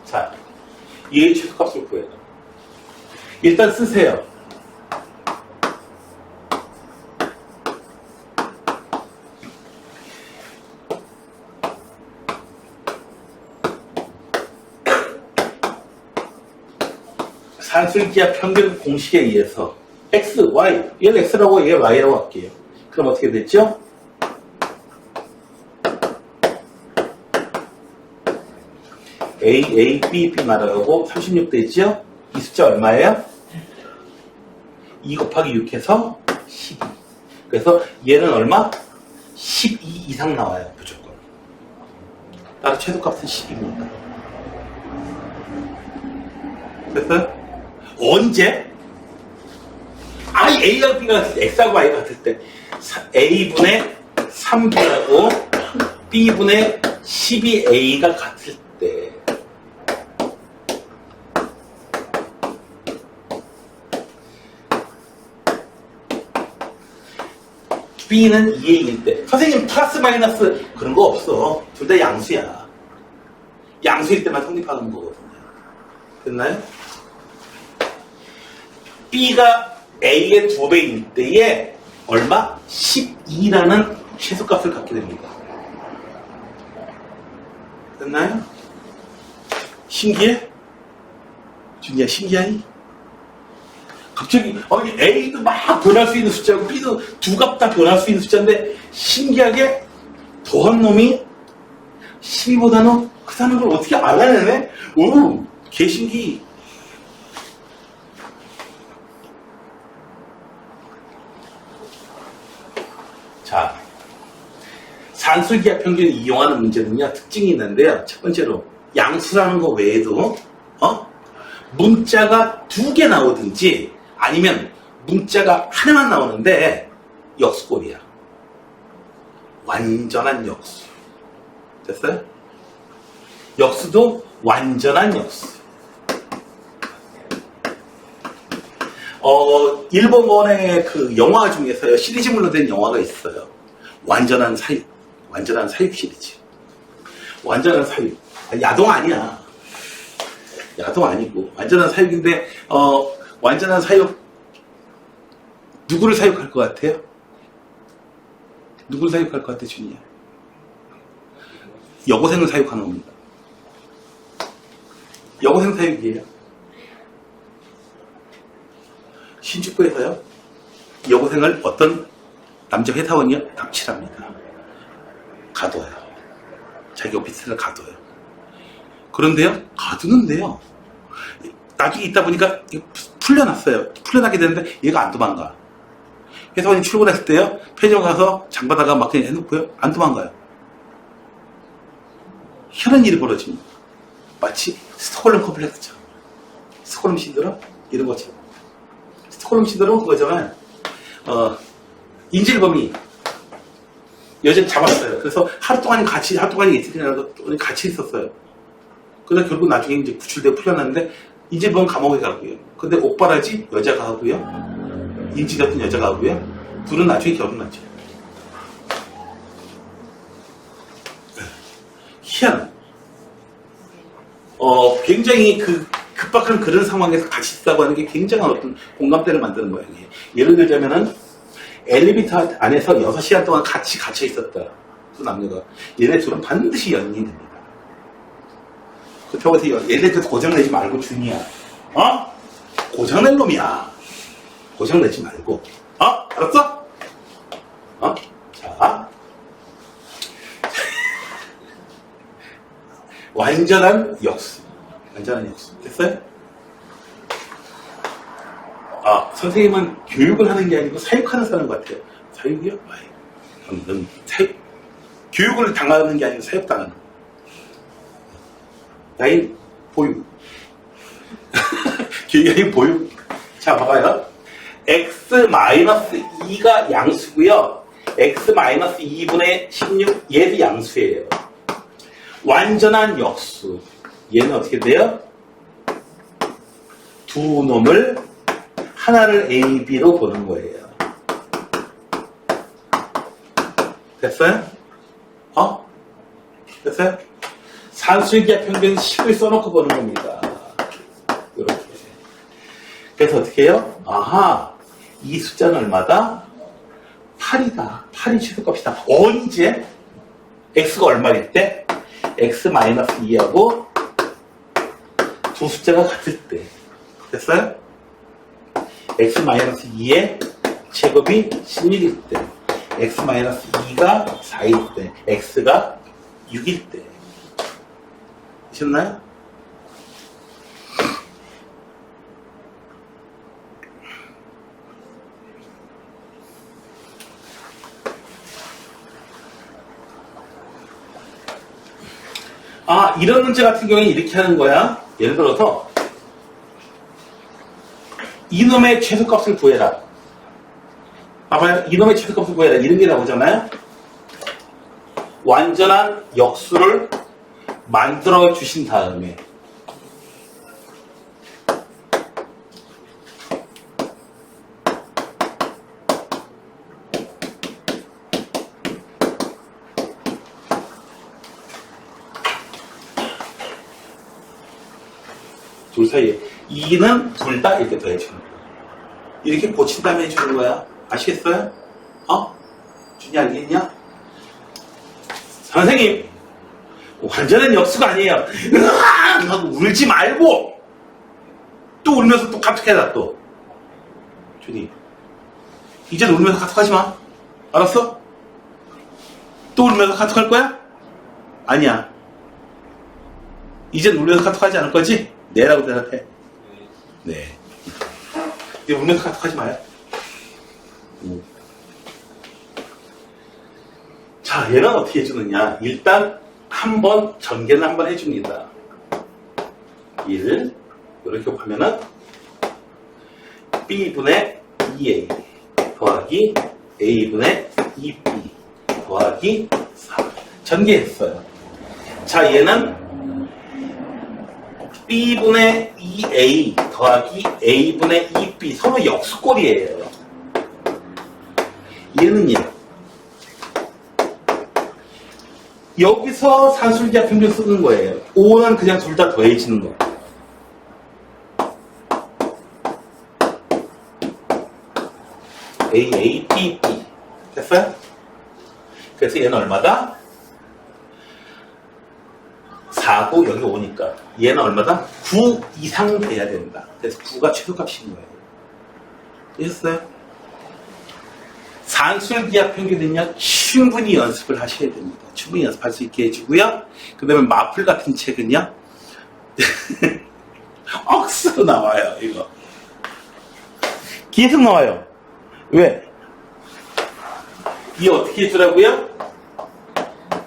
A: 자, 얘의 최소값을 구해요. 일단 쓰세요. 산술기하 평균 공식에 의해서 x, y, 얘를 x라고 얘 y라고 할게요. 그럼 어떻게 됐죠? A, B, B 날아가고 36 되죠? 이 숫자 얼마예요? 2 곱하기 6 해서 12. 그래서 얘는 얼마? 12 이상 나와요, 무조건. 따로 최소값은 10입니다. 됐어요? 언제? A하고 B가 같을 때, X하고 Y가 같을 때, A분의 3B하고 B분의 12A가 같을 때, B는 2A일 때, 선생님 플러스 마이너스 그런 거 없어. 둘 다 양수야. 양수일 때만 성립하는 거거든요. 됐나요? B가 A의 2배일 때에 얼마? 12라는 최소값을 갖게 됩니다. 됐나요? 신기해? 준이야, 신기하니? 갑자기 A도 막 변할 수 있는 숫자고 B도 두 값 다 변할 수 있는 숫자인데 신기하게 더한 놈이 12보다는 크다는 걸 어떻게 알아내네? 오, 개신기. 자, 산술기하 평균을 이용하는 문제는요, 특징이 있는데요. 첫 번째로 양수라는 거 외에도 문자가 2개 나오든지 아니면 문자가 하나만 나오는데 역수꼴이야. 완전한 역수. 됐어요? 역수도 완전한 역수. 일본의 그 영화 중에서요, 시리즈물로 된 영화가 있어요. 완전한 사육. 완전한 사육 시리즈. 완전한 사육. 야동 아니야. 야동 아니고. 완전한 사육인데, 완전한 사육. 누구를 사육할 것 같아요? 누구를 사육할 것 같아, 준이야? 여고생을 사육하는 겁니다. 여고생 사육이에요. 신축부에서요, 여고생을 어떤 남자 회사원이요? 납치를 합니다. 가둬요. 자기 오피스를 가둬요. 그런데요, 가두는데요, 나중에 있다 보니까 풀려났어요. 풀려나게 되는데 얘가 안 도망가. 회사원이 출근했을 때요, 편의점 가서 장바다가 막 그냥 해놓고요, 안 도망가요. 희한한 일이 벌어집니다. 마치 스톡홀름 컴플렉스처럼. 스톡홀름 신드롬? 이런 것처럼. 스톡홀름 신드롬은 그거잖아요. 인질범이 여자를 잡았어요. 그래서 하루 동안 이틀이나 같이 있었어요. 그러다 결국 나중에 이제 구출되고 풀려났는데, 인질범은 감옥에 가고요. 근데 옥바라지 여자가 하고요. 인질 같은 여자가 하고요. 둘은 나중에 결혼하죠. 희한. 굉장히 급박한 그런 상황에서 같이 있다고 하는 게 굉장한 어떤 공감대를 만드는 모양이에요. 예를 들자면은, 엘리베이터 안에서 6시간 동안 같이 갇혀 있었다. 두 남녀가. 얘네 둘은 반드시 연인이 됩니다. 그렇다고 해서 엘리베이터 고장내지 말고, 준이야. 고장낼 놈이야. 고장내지 말고. 알았어? 자. 완전한 역수. 완전한 역수. 됐어요? 선생님은 교육을 하는 게 아니고 사육하는 사람 같아요. 사육이요? 넌 사육, 교육을 당하는 게 아니고 사육당하는 거. 나인 보육. 교육이 아니고 보육. 자, 봐봐요. x-2가 양수고요. x-2분의 16, 얘도 양수예요. 완전한 역수. 얘는 어떻게 돼요? 두 놈을 하나를 A, B로 보는 거예요. 됐어요? 됐어요? 산술기하 평균 10을 써놓고 보는 겁니다. 이렇게. 그래서 어떻게 해요? 이 숫자는 얼마다? 8이다. 8이 최소값이다. 언제? x가 얼마일 때? x-2하고 두 숫자가 같을 때. 됐어요? x-2의 제곱이 16일 때, x-2가 4일 때, x가 6일 때. 되셨나요? 아, 이런 문제 같은 경우에 이렇게 하는 거야. 예를 들어서 이놈의 최소값을 구해라. 봐봐요. 이놈의 최소값을 구해라. 이런 게 나오잖아요. 완전한 역수를 만들어 주신 다음에 둘 사이에 2는 둘 다 이렇게 더해주는 거야. 이렇게 고친 다음에 해주는 거야. 아시겠어요? 준이 알겠냐? 선생님, 완전한 역수가 아니에요. 으아! 하고 울지 말고 또 울면서 또 카톡해라 또. 준이, 이제 울면서 카톡하지 마. 알았어? 또 울면서 카톡할 거야? 아니야. 이제 울면서 카톡하지 않을 거지? 네라고 대답해. 네. 이제 울면서 카톡하지 마요. 자, 얘는 어떻게 해주느냐. 일단 한번 전개는 한번 해줍니다. 1 이렇게 하면은 B분의 2A 더하기 A분의 2B 더하기 4 전개했어요. 자, 얘는 B분의 2A 더하기 A분의 2B 서로 역수꼴이에요. 얘는 얘. 여기서 산술기하 평균 쓰는 거예요. 5는 그냥 둘 다 더해지는 거. A, A, B, B. 됐어요? 그래서 얘는 얼마다? 4고 여기 5니까 얘는 얼마다? 9 이상 돼야 된다. 그래서 9가 최소값인 거예요. 됐어요? 산술기하 평균은요, 충분히 연습을 하셔야 됩니다. 충분히 연습할 수 있게 해주고요. 그 다음에 마플 같은 책은요, 억수로 나와요, 이거. 계속 나와요. 왜? 얘 어떻게 해주라고요?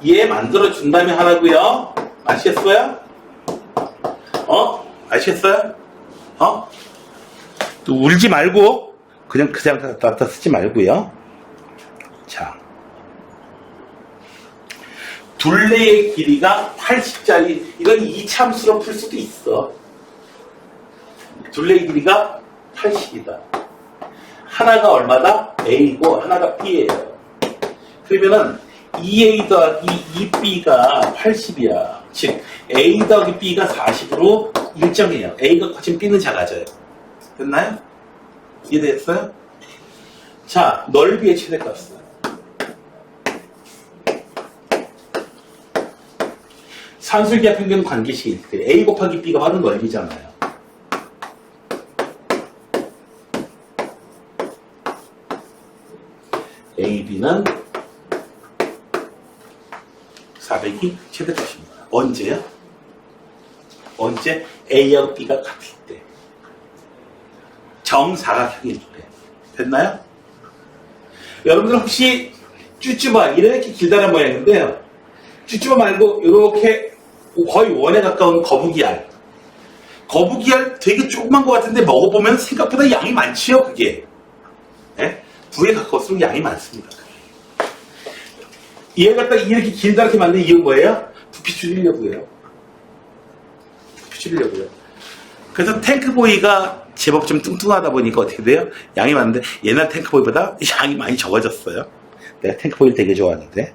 A: 얘 만들어준 다음에 하라고요. 아시겠어요? 아시겠어요? 또 울지 말고, 그냥 갖다 쓰지 말고요. 자, 둘레의 길이가 80짜리, 이건 이참수로 풀 수도 있어. 둘레의 길이가 80이다. 하나가 얼마다? A고 하나가 B예요. 그러면은 2A 더하기 2B가 80이야. 즉 A 더하기 B가 40으로 일정해요. A가 커지면 B는 작아져요. 됐나요? 이해됐어요? 자, 넓이의 최대값은 산술기하 평균 관계식일 때 A 곱하기 B가 바로 넓이잖아요. AB는 400이 최대값입니다. 언제요? 언제? A하고 B가 같을 때. 정사각형일 때. 됐나요? 여러분들 혹시 쭈쭈바 이렇게 길다란 모양인데요. 쭈쭈바 말고 이렇게 거의 원에 가까운 거북이알. 거북이알 되게 조그만 것 같은데 먹어보면 생각보다 양이 많지요, 그게. 네? 부에 가까울수록 양이 많습니다. 얘를 갖다가 이렇게 길다랗게 만든 이유는 뭐예요? 부피 줄이려고요. 부피 줄이려고요. 그래서 탱크보이가 제법 좀 뚱뚱하다 보니까 어떻게 돼요? 양이 많은데 옛날 탱크보이보다 양이 많이 적어졌어요. 내가 탱크보이를 되게 좋아하는데.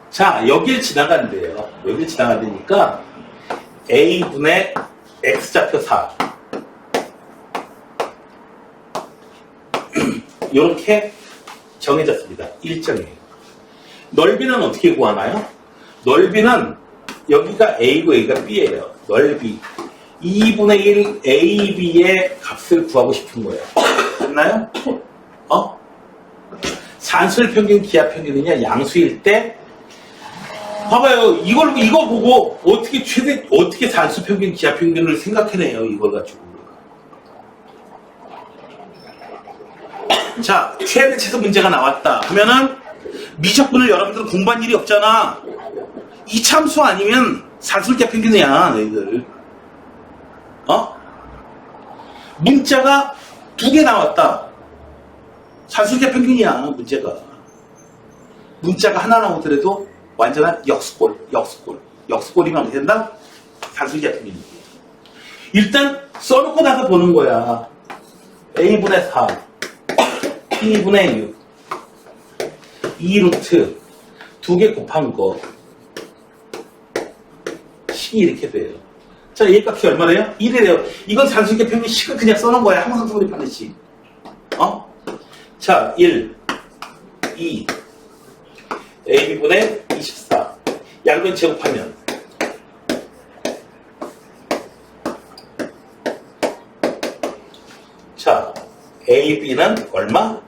A: 자, 여길 지나간대요. 여길 지나간다니까 A분의 X좌표 4 이렇게 정해졌습니다. 일정이에요. 넓이는 어떻게 구하나요? 넓이는 여기가 A고 여기가 B예요. 넓이 2분의 1 AB의 값을 구하고 싶은 거예요. 됐나요? 산수의 평균, 기하 평균이냐 양수일 때 봐봐요. 이거 보고 어떻게 산수 평균, 기하 평균을 생각해내요. 이걸 가지고. 자, 최대치에서 문제가 나왔다. 그러면은 미적분을 여러분들 공부한 일이 없잖아. 이참수 아니면 산수 기하 평균이야, 너희들. 문자가 2개 나왔다. 산수 기하 평균이야, 문제가. 문자가 하나 나오더라도 완전한 역수꼴이면 어떻게 된다? 산수 기하 평균이야. 일단 써놓고 나서 보는 거야. A분의 4, B분의 6, 2루트 2개 곱한 거 식이 이렇게 돼요. 자, 얘 값이 얼마래요? 1이래요. 이건 산수기하 평균 식을 그냥 써놓은 거야. 항상 성립하는 식. 자, 1, 2, AB분의 24. 양변 제곱하면 자, AB는 얼마?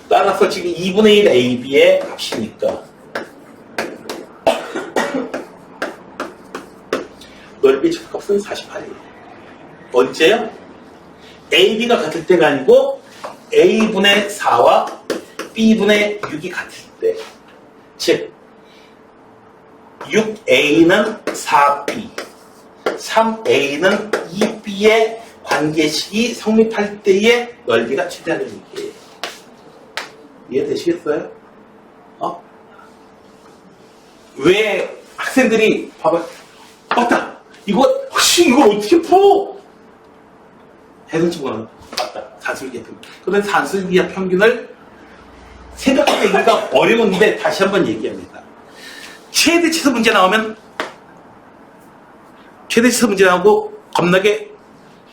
A: 따라서 지금 2분의 1 AB의 값이니까 넓이 적합은 48이에요. 언제요? AB가 같을 때가 아니고 A분의 4와 B분의 6이 같을 때. 즉 6A는 4B, 3A는 2B의 관계식이 성립할 때의 넓이가 최대하는 얘기예요. 이해되시겠어요? 왜 학생들이 봐봐, 맞다. 이걸 어떻게 풀어? 해설적으로는 맞다. 산술기하 평균. 그런데 산술기하 평균을 생각하기가 어려운데 다시 한번 얘기합니다. 최대치에서 문제 나오면 최대치에서 문제 나오고 겁나게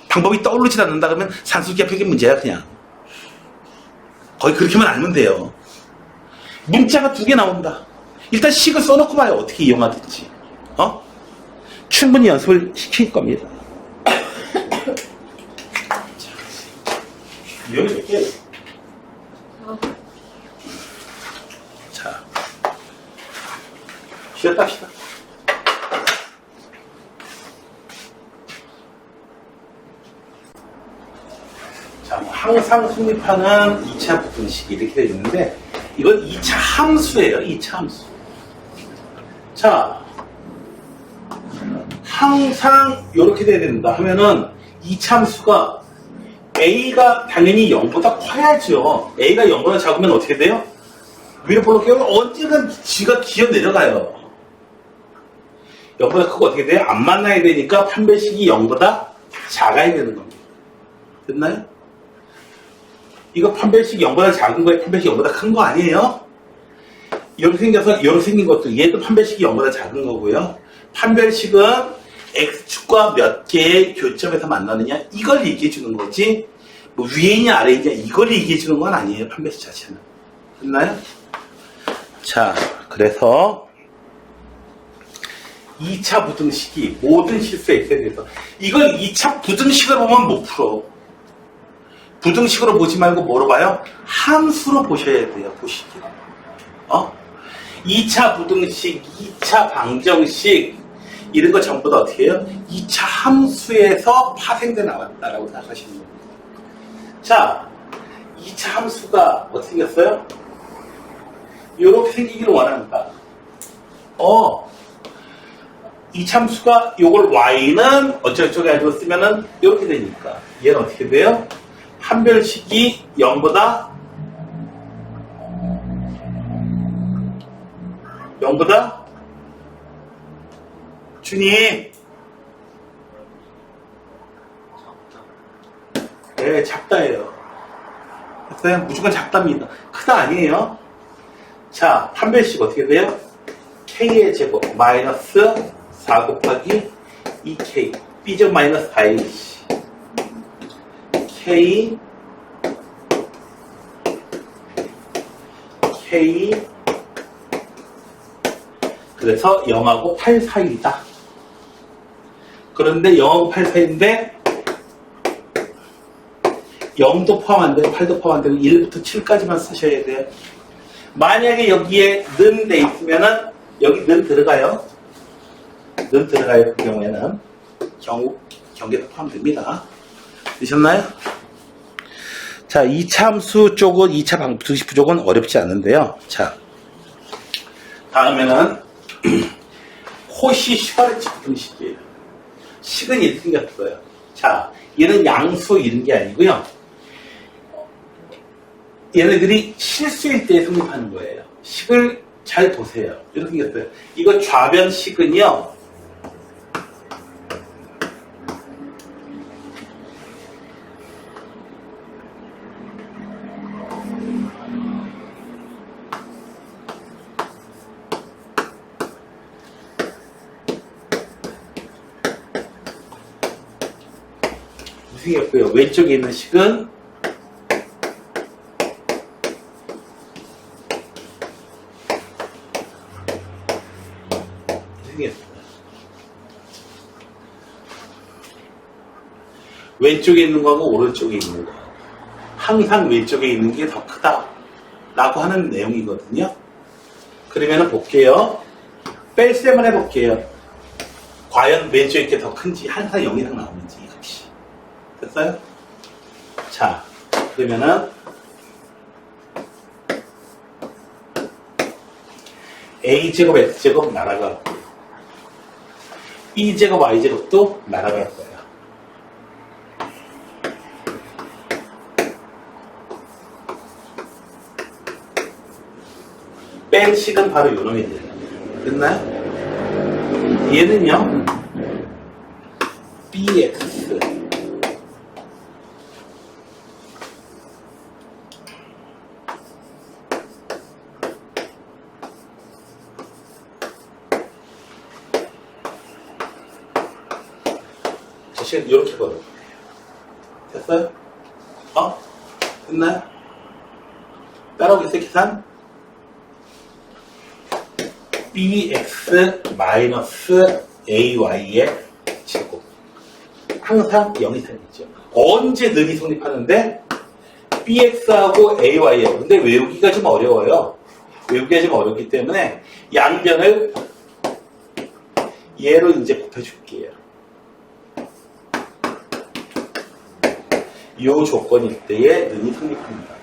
A: 방법이 떠오르지 않는다 그러면 산술기하 평균 문제야 그냥. 거의 그렇게만 알면 돼요. 문자가 2개 나온다. 일단 식을 써놓고 봐요. 어떻게 이용하든지. 충분히 연습을 시킬 겁니다. 여기 몇 개예요? 자, 쉬었다 합시다. 자, 항상 성립하는 2차 부등식 이렇게 되어 있는데 이건 2차 함수예요. 2차 함수. 자, 항상 이렇게 돼야 된다 하면은 2차 함수가 A가 당연히 0보다 커야죠. A가 0보다 작으면 어떻게 돼요? 위로 볼게요. 언젠간 지가 기어 내려가요. 0보다 크고 어떻게 돼요? 안 만나야 되니까 판별식이 0보다 작아야 되는 겁니다. 됐나요? 이거 판별식이 0보다 작은 거에 판별식이 0보다 큰 거 아니에요? 이렇게 생겨서 이렇게 생긴 것도 얘도 판별식이 0보다 작은 거고요. 판별식은 X축과 몇 개의 교점에서 만나느냐 이걸 얘기해 주는 거지 뭐 위에 있냐 아래에 있냐 이걸 얘기해 주는 건 아니에요. 판별식 자체는. 됐나요? 자, 그래서 2차 부등식이 모든 실수 X에 대해서 이걸 2차 부등식을 보면 못 풀어. 부등식으로 보지 말고 뭐로 봐요? 함수로 보셔야 돼요. 보시기. 2차 부등식, 2차 방정식 이런 거 전부 다 어떻게 해요? 2차 함수에서 파생돼 나왔다라고 생각하시는 겁니다. 자, 2차 함수가 어떻게 생겼어요? 이렇게 생기기를 원합니다. 2차 함수가 요걸 y는 어쩌고저쩌고 해가지고 쓰면은 이렇게 되니까 얘는 어떻게 돼요? 판별식이 0보다 준이 네, 작다예요. 됐어요? 무조건 작답니다. 크다 아니에요. 자, 판별식 어떻게 돼요? k의 제곱 마이너스 4 곱하기 2k b제곱 마이너스 4ac k K 그래서 0하고 8 사이이다. 그런데 0하고 8 사이인데 0도 포함 안 되고 8도 포함 안 되고 1부터 7까지만 쓰셔야 돼요. 만약에 여기에 는 돼 있으면은 여기 는 들어가요. 는 들어가요. 그 경우에는 경계도 포함됩니다. 되셨나요? 자, 2차 함수 쪽은 2차 방정식 부족은 어렵지 않은데요. 자, 다음에는 코시 슈바르츠 분식이에요. 식은 이렇게 생겼어요. 자, 얘는 양수 이런 게 아니고요. 얘네들이 실수일 때 성립하는 거예요. 식을 잘 보세요. 이렇게 생겼어요. 이거 좌변 식은요. 생겼고요. 왼쪽에 있는 식은 생겼어요. 왼쪽에 있는 거하고 오른쪽에 있는 거. 항상 왼쪽에 있는 게 더 크다. 라고 하는 내용이거든요. 그러면은 볼게요. 뺄셈을 해볼게요. 과연 왼쪽에 게 더 큰지, 항상 0 이상 나오는지, 값이. 됐어요? 자, 그러면은, A제곱, X제곱 날아가고, B제곱, Y제곱도 날아갈 거예요. 뺀 식은 바로 요놈이 돼요. 됐나요? 얘는요, BX. 사실 이렇게 걸어요. 됐어요? 됐나요? 따라오겠어요, 계산? bx-ay의 제곱. 항상 0이 생기죠. 언제 는이 성립하는데? bx하고 ay예요. 근데 외우기가 좀 어려워요. 외우기가 좀 어렵기 때문에 양변을 얘로 이제 곱해줄게요. 이 조건일 때에 는이 성립합니다.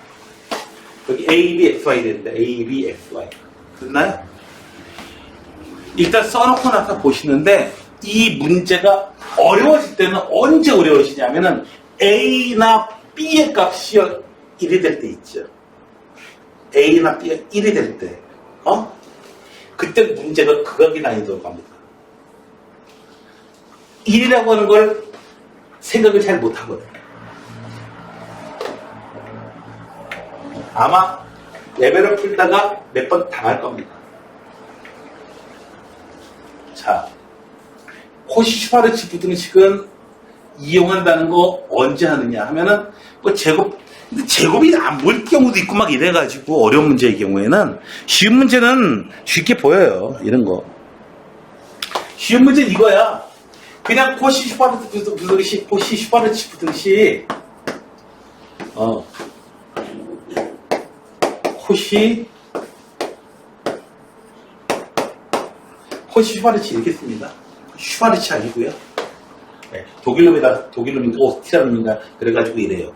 A: 여기 a, b, x, y 되는데 a, b, x, y. 됐나요? 일단 써놓고 나서 보시는데 이 문제가 어려워질 때는 언제 어려워지냐면은 A나 B의 값이 1이 될 때 있죠. A나 B가 1이 될 때. 그때 문제가 극악의 난이도로 갑니다. 1이라고 하는 걸 생각을 잘 못하거든요. 아마 레벨을 풀다가 몇 번 당할 겁니다. 자, 코시 슈바르츠 부등식은 이용한다는 거 언제 하느냐 하면은 뭐 근데 제곱이 안 보일 경우도 있고 막 이래가지고 어려운 문제의 경우에는 쉬운 문제는 쉽게 보여요. 이런 거. 쉬운 문제는 이거야. 그냥 코시 슈바르츠 부등식, 코시 슈바르츠 부등식, 코시 슈바르츠 이렇게 씁니다. 슈바르츠 아니고요. 네, 독일놈인가 오스트리아놈인가 그래가지고 이래요.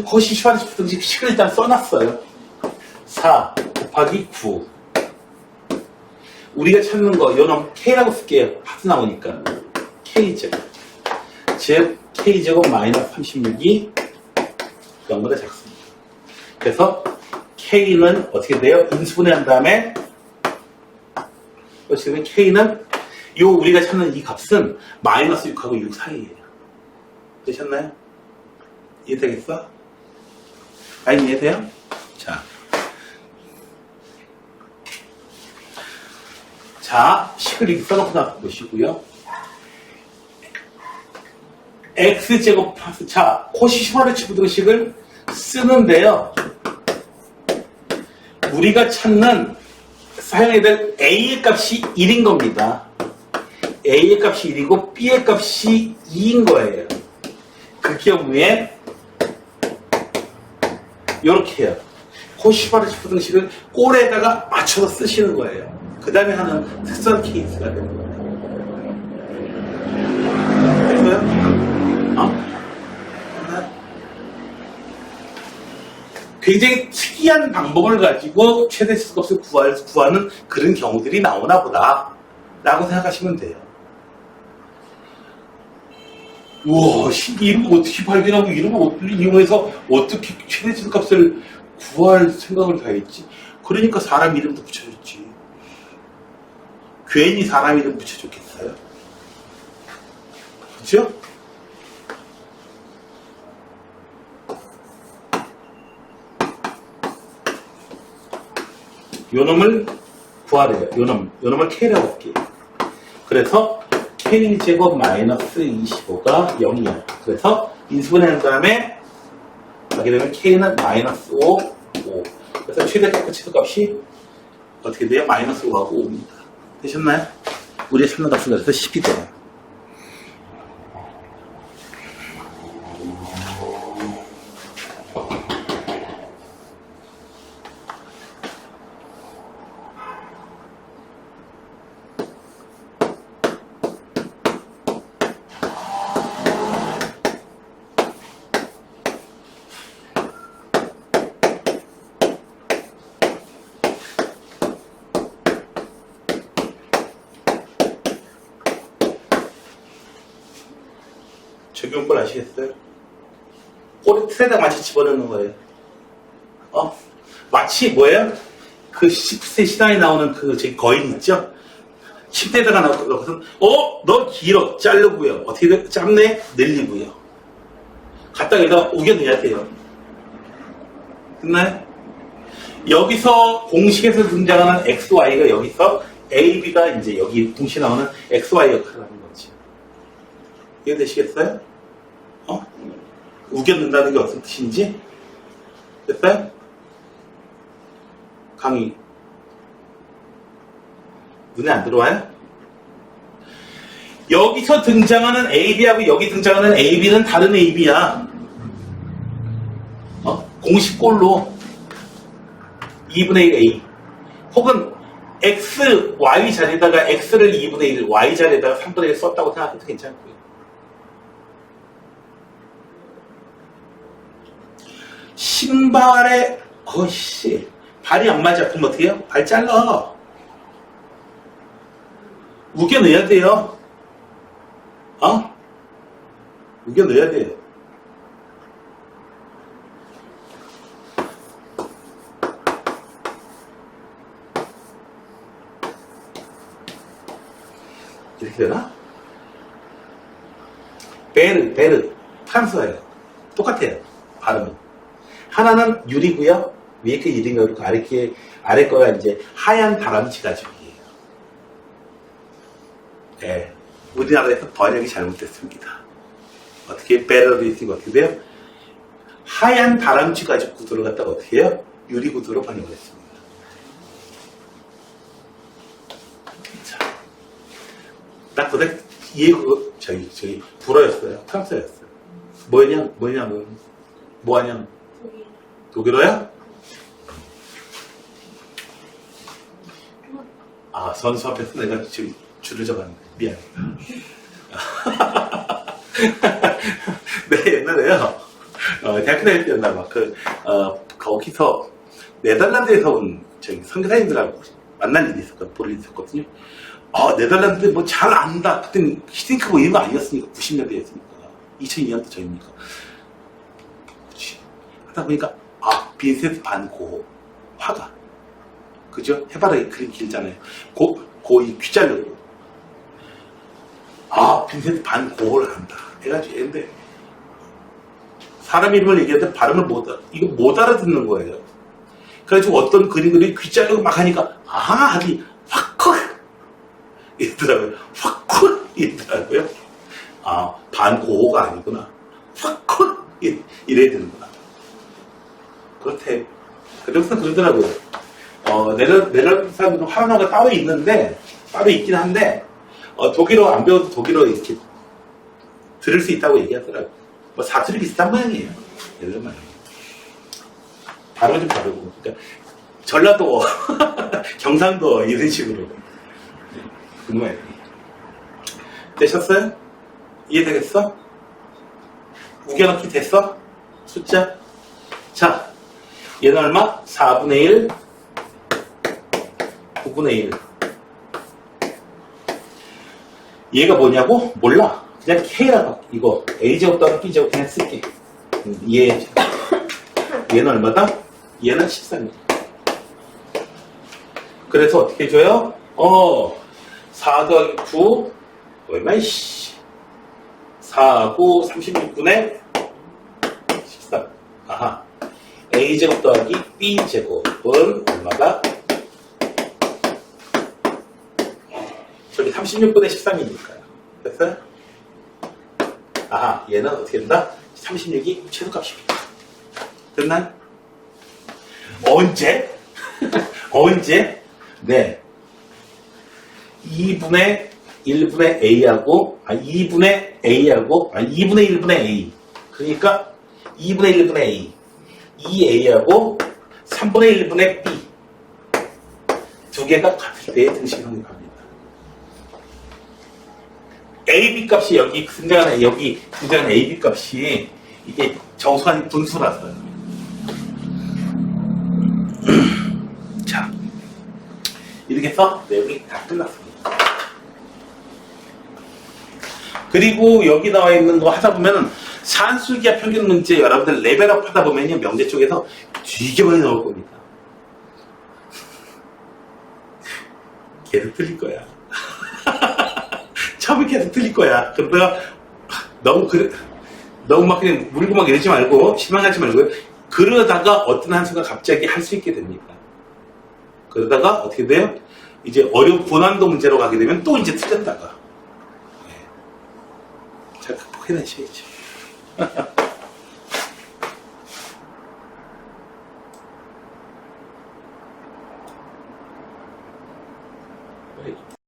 A: 코시 슈바르츠 부등식 식을 일단 써놨어요. 4 곱하기 9. 우리가 찾는 거, 요놈 K라고 쓸게요. 합수 나오니까. K제곱. 즉, K제곱 마이너스 36이 0보다 작습니다. 그래서 K는 어떻게 돼요? 인수분해한 다음에, 지금 K는 우리가 찾는 이 값은 마이너스 6하고 6 사이예요. 되셨나요? 이해되겠어? 아니, 이해돼요? 자. 자, 식을 이렇게 써놓고 나서 보시고요. x제곱 플러스, 자, 코시슈바르츠 부등식을 쓰는데요. 우리가 찾는 사용해야 될 a의 값이 1인 겁니다. a의 값이 1이고 b의 값이 2인 거예요. 그 경우에 이렇게 해요. 코시슈바르츠 부등식을 꼴에다가 맞춰서 쓰시는 거예요. 그 다음에 하는 특수한 케이스가 되는 거예요. 됐어요? 굉장히 특이한 방법을 가지고 최대 치수값을 구하는 그런 경우들이 나오나 보다 라고 생각하시면 돼요. 우와, 이런 거 어떻게 발견하고 이런 거 어떻게 이용해서 어떻게 최대 치수값을 구할 생각을 다 했지? 그러니까 사람 이름도 붙여줬지. 괜히 사람 이름 붙여줬겠어요? 그죠? 요놈을 구하래요. 요놈을 K라고 할게요. 그래서 K제곱 마이너스 25가 0이야. 그래서 인수분해한 다음에 하게 되면 K는 마이너스 5, 5. 그래서 최대 치수 값이 어떻게 돼요? 마이너스 5하고 5입니다. 되셨나요? 우리의 찾는 값은 그래서 10이 돼요. 적용법 아시겠어요? 꼬리 틀에다 마치 집어넣는 거예요. 마치 뭐예요? 그 10세 시당에 나오는 그 저기 거인 있죠? 10대에다가 나오거든. 너 길어. 자르고요. 어떻게 돼? 짧네? 늘리고요. 갖다가 여기다 우겨 넣어야 돼요. 됐나요? 여기서 공식에서 등장하는 XY가 여기서 AB가 이제 여기 동시에 나오는 XY 역할을 하는 거지. 이해되시겠어요? 우겨 넣는다는 게 어떤 뜻인지? 됐어요? 강의. 눈에 안 들어와요? 여기서 등장하는 AB하고 여기 등장하는 AB는 다른 AB야. 공식꼴로 2분의 1 A. 혹은 X, Y 자리에다가 X를 2분의 1, Y 자리에다가 3분의 1 썼다고 생각해도 괜찮고요. 신발에, 발이 안 맞아. 그럼 어떻게 해요? 발 잘라. 우겨 넣어야 돼요. 우겨 넣어야 돼요. 이렇게 되나? 베르. 프랑스어예요. 똑같아요. 발음은. 하나는 유리고요. 위에 게 유리가 그렇고 아래 거가 이제 하얀 다람쥐 가죽이에요. 네. 우리나라에서 번역이 잘못됐습니다. 어떻게 베르리스가 어떻게 돼요? 하얀 다람쥐 가죽 구두를 갖다가 어떻게 해요? 유리 구두로 번역을 했습니다. 자, 딱 그때 저희 불어였어요. 프랑스어였어요. 뭐하냐? 독일어야? 선수 앞에서 내가 지금 줄을 잡았는데 미안해. 네, 옛날에요. 대학교 다닐 때였나 봐. 거기서 네덜란드에서 온 선교사님들하고 만난 일이 있었거든요. 볼 일이 있었거든요. 네덜란드 뭐 잘 안다. 그때는 히딩크 뭐 이런 거 아니었으니까. 90년대였으니까. 2002년도 저입니까. 하다 보니까 빈센트 반 고 화가. 그죠? 해바라기 그림 길잖아요. 이 귀자르고. 빈센트 반 고를 한다. 해가지고 근데 사람 이름을 얘기하는데 발음을 못 알아듣는 거예요. 그래가지고 어떤 그림들이 귀자르고 막 하니까 하니 확 이러더라고요. 확 이러더라고요. 아, 반고호가 아니구나. 확 이래야 되는구나. 그렇대. 그래서 그러더라고요. 네덜란드 화문어가 따로 있긴 한데, 독일어 안 배워도 독일어 이렇게 들을 수 있다고 얘기하더라고요. 뭐 사투리 비슷한 모양이에요. 예를 들면. 발음은 좀 다르고. 그러니까 전라도, 경상도 이런 식으로. 그 모양. 되셨어요? 이해되겠어? 우겨넣기 됐어? 숫자? 자, 얘는 얼마? 4분의 1, 9분의 1. 얘가 뭐냐고? 몰라. 그냥 K라고. 이거 A제곱 더하기 B제곱 그냥 쓸게. 얘는 얼마다? 얘는 13이다. 그래서 어떻게 해줘요? 4 더하기 9 얼마야? 4, 9, 36분의 13. 아하. A제곱 더하기 B제곱은 얼마다? 저기 36분의 13이니까요. 됐어요? 아하. 얘는 어떻게 된다? 36이 최소값입니다. 됐나요? 언제? 언제? 네. 2분의 1분의 A하고, 2분의 A하고, 2분의 1분의 A. 그러니까 2분의 1분의 A. 2A하고 3분의 1분의 B. 두 개가 같을 때의 등식형이 갑니다. AB 값이 여기 등장하는 AB 값이 이게 정수한 분수라서요. 자, 이렇게 해서 내용이 다 끝났습니다. 그리고 여기 나와 있는 거 하다 보면은 산술기하 평균 문제 여러분들 레벨업 하다 보면요 명제 쪽에서 되게 많이 나올 겁니다. 계속 틀릴 거야. 처음에 계속 틀릴 거야. 그러다가 너무 막 그냥 물고 막 이러지 말고 실망하지 말고요. 그러다가 어떤 한순간 갑자기 할 수 있게 됩니다. 그러다가 어떻게 돼요? 이제 어려운 고난도 문제로 가게 되면 또 이제 틀렸다가 잘 극복해내셔야죠.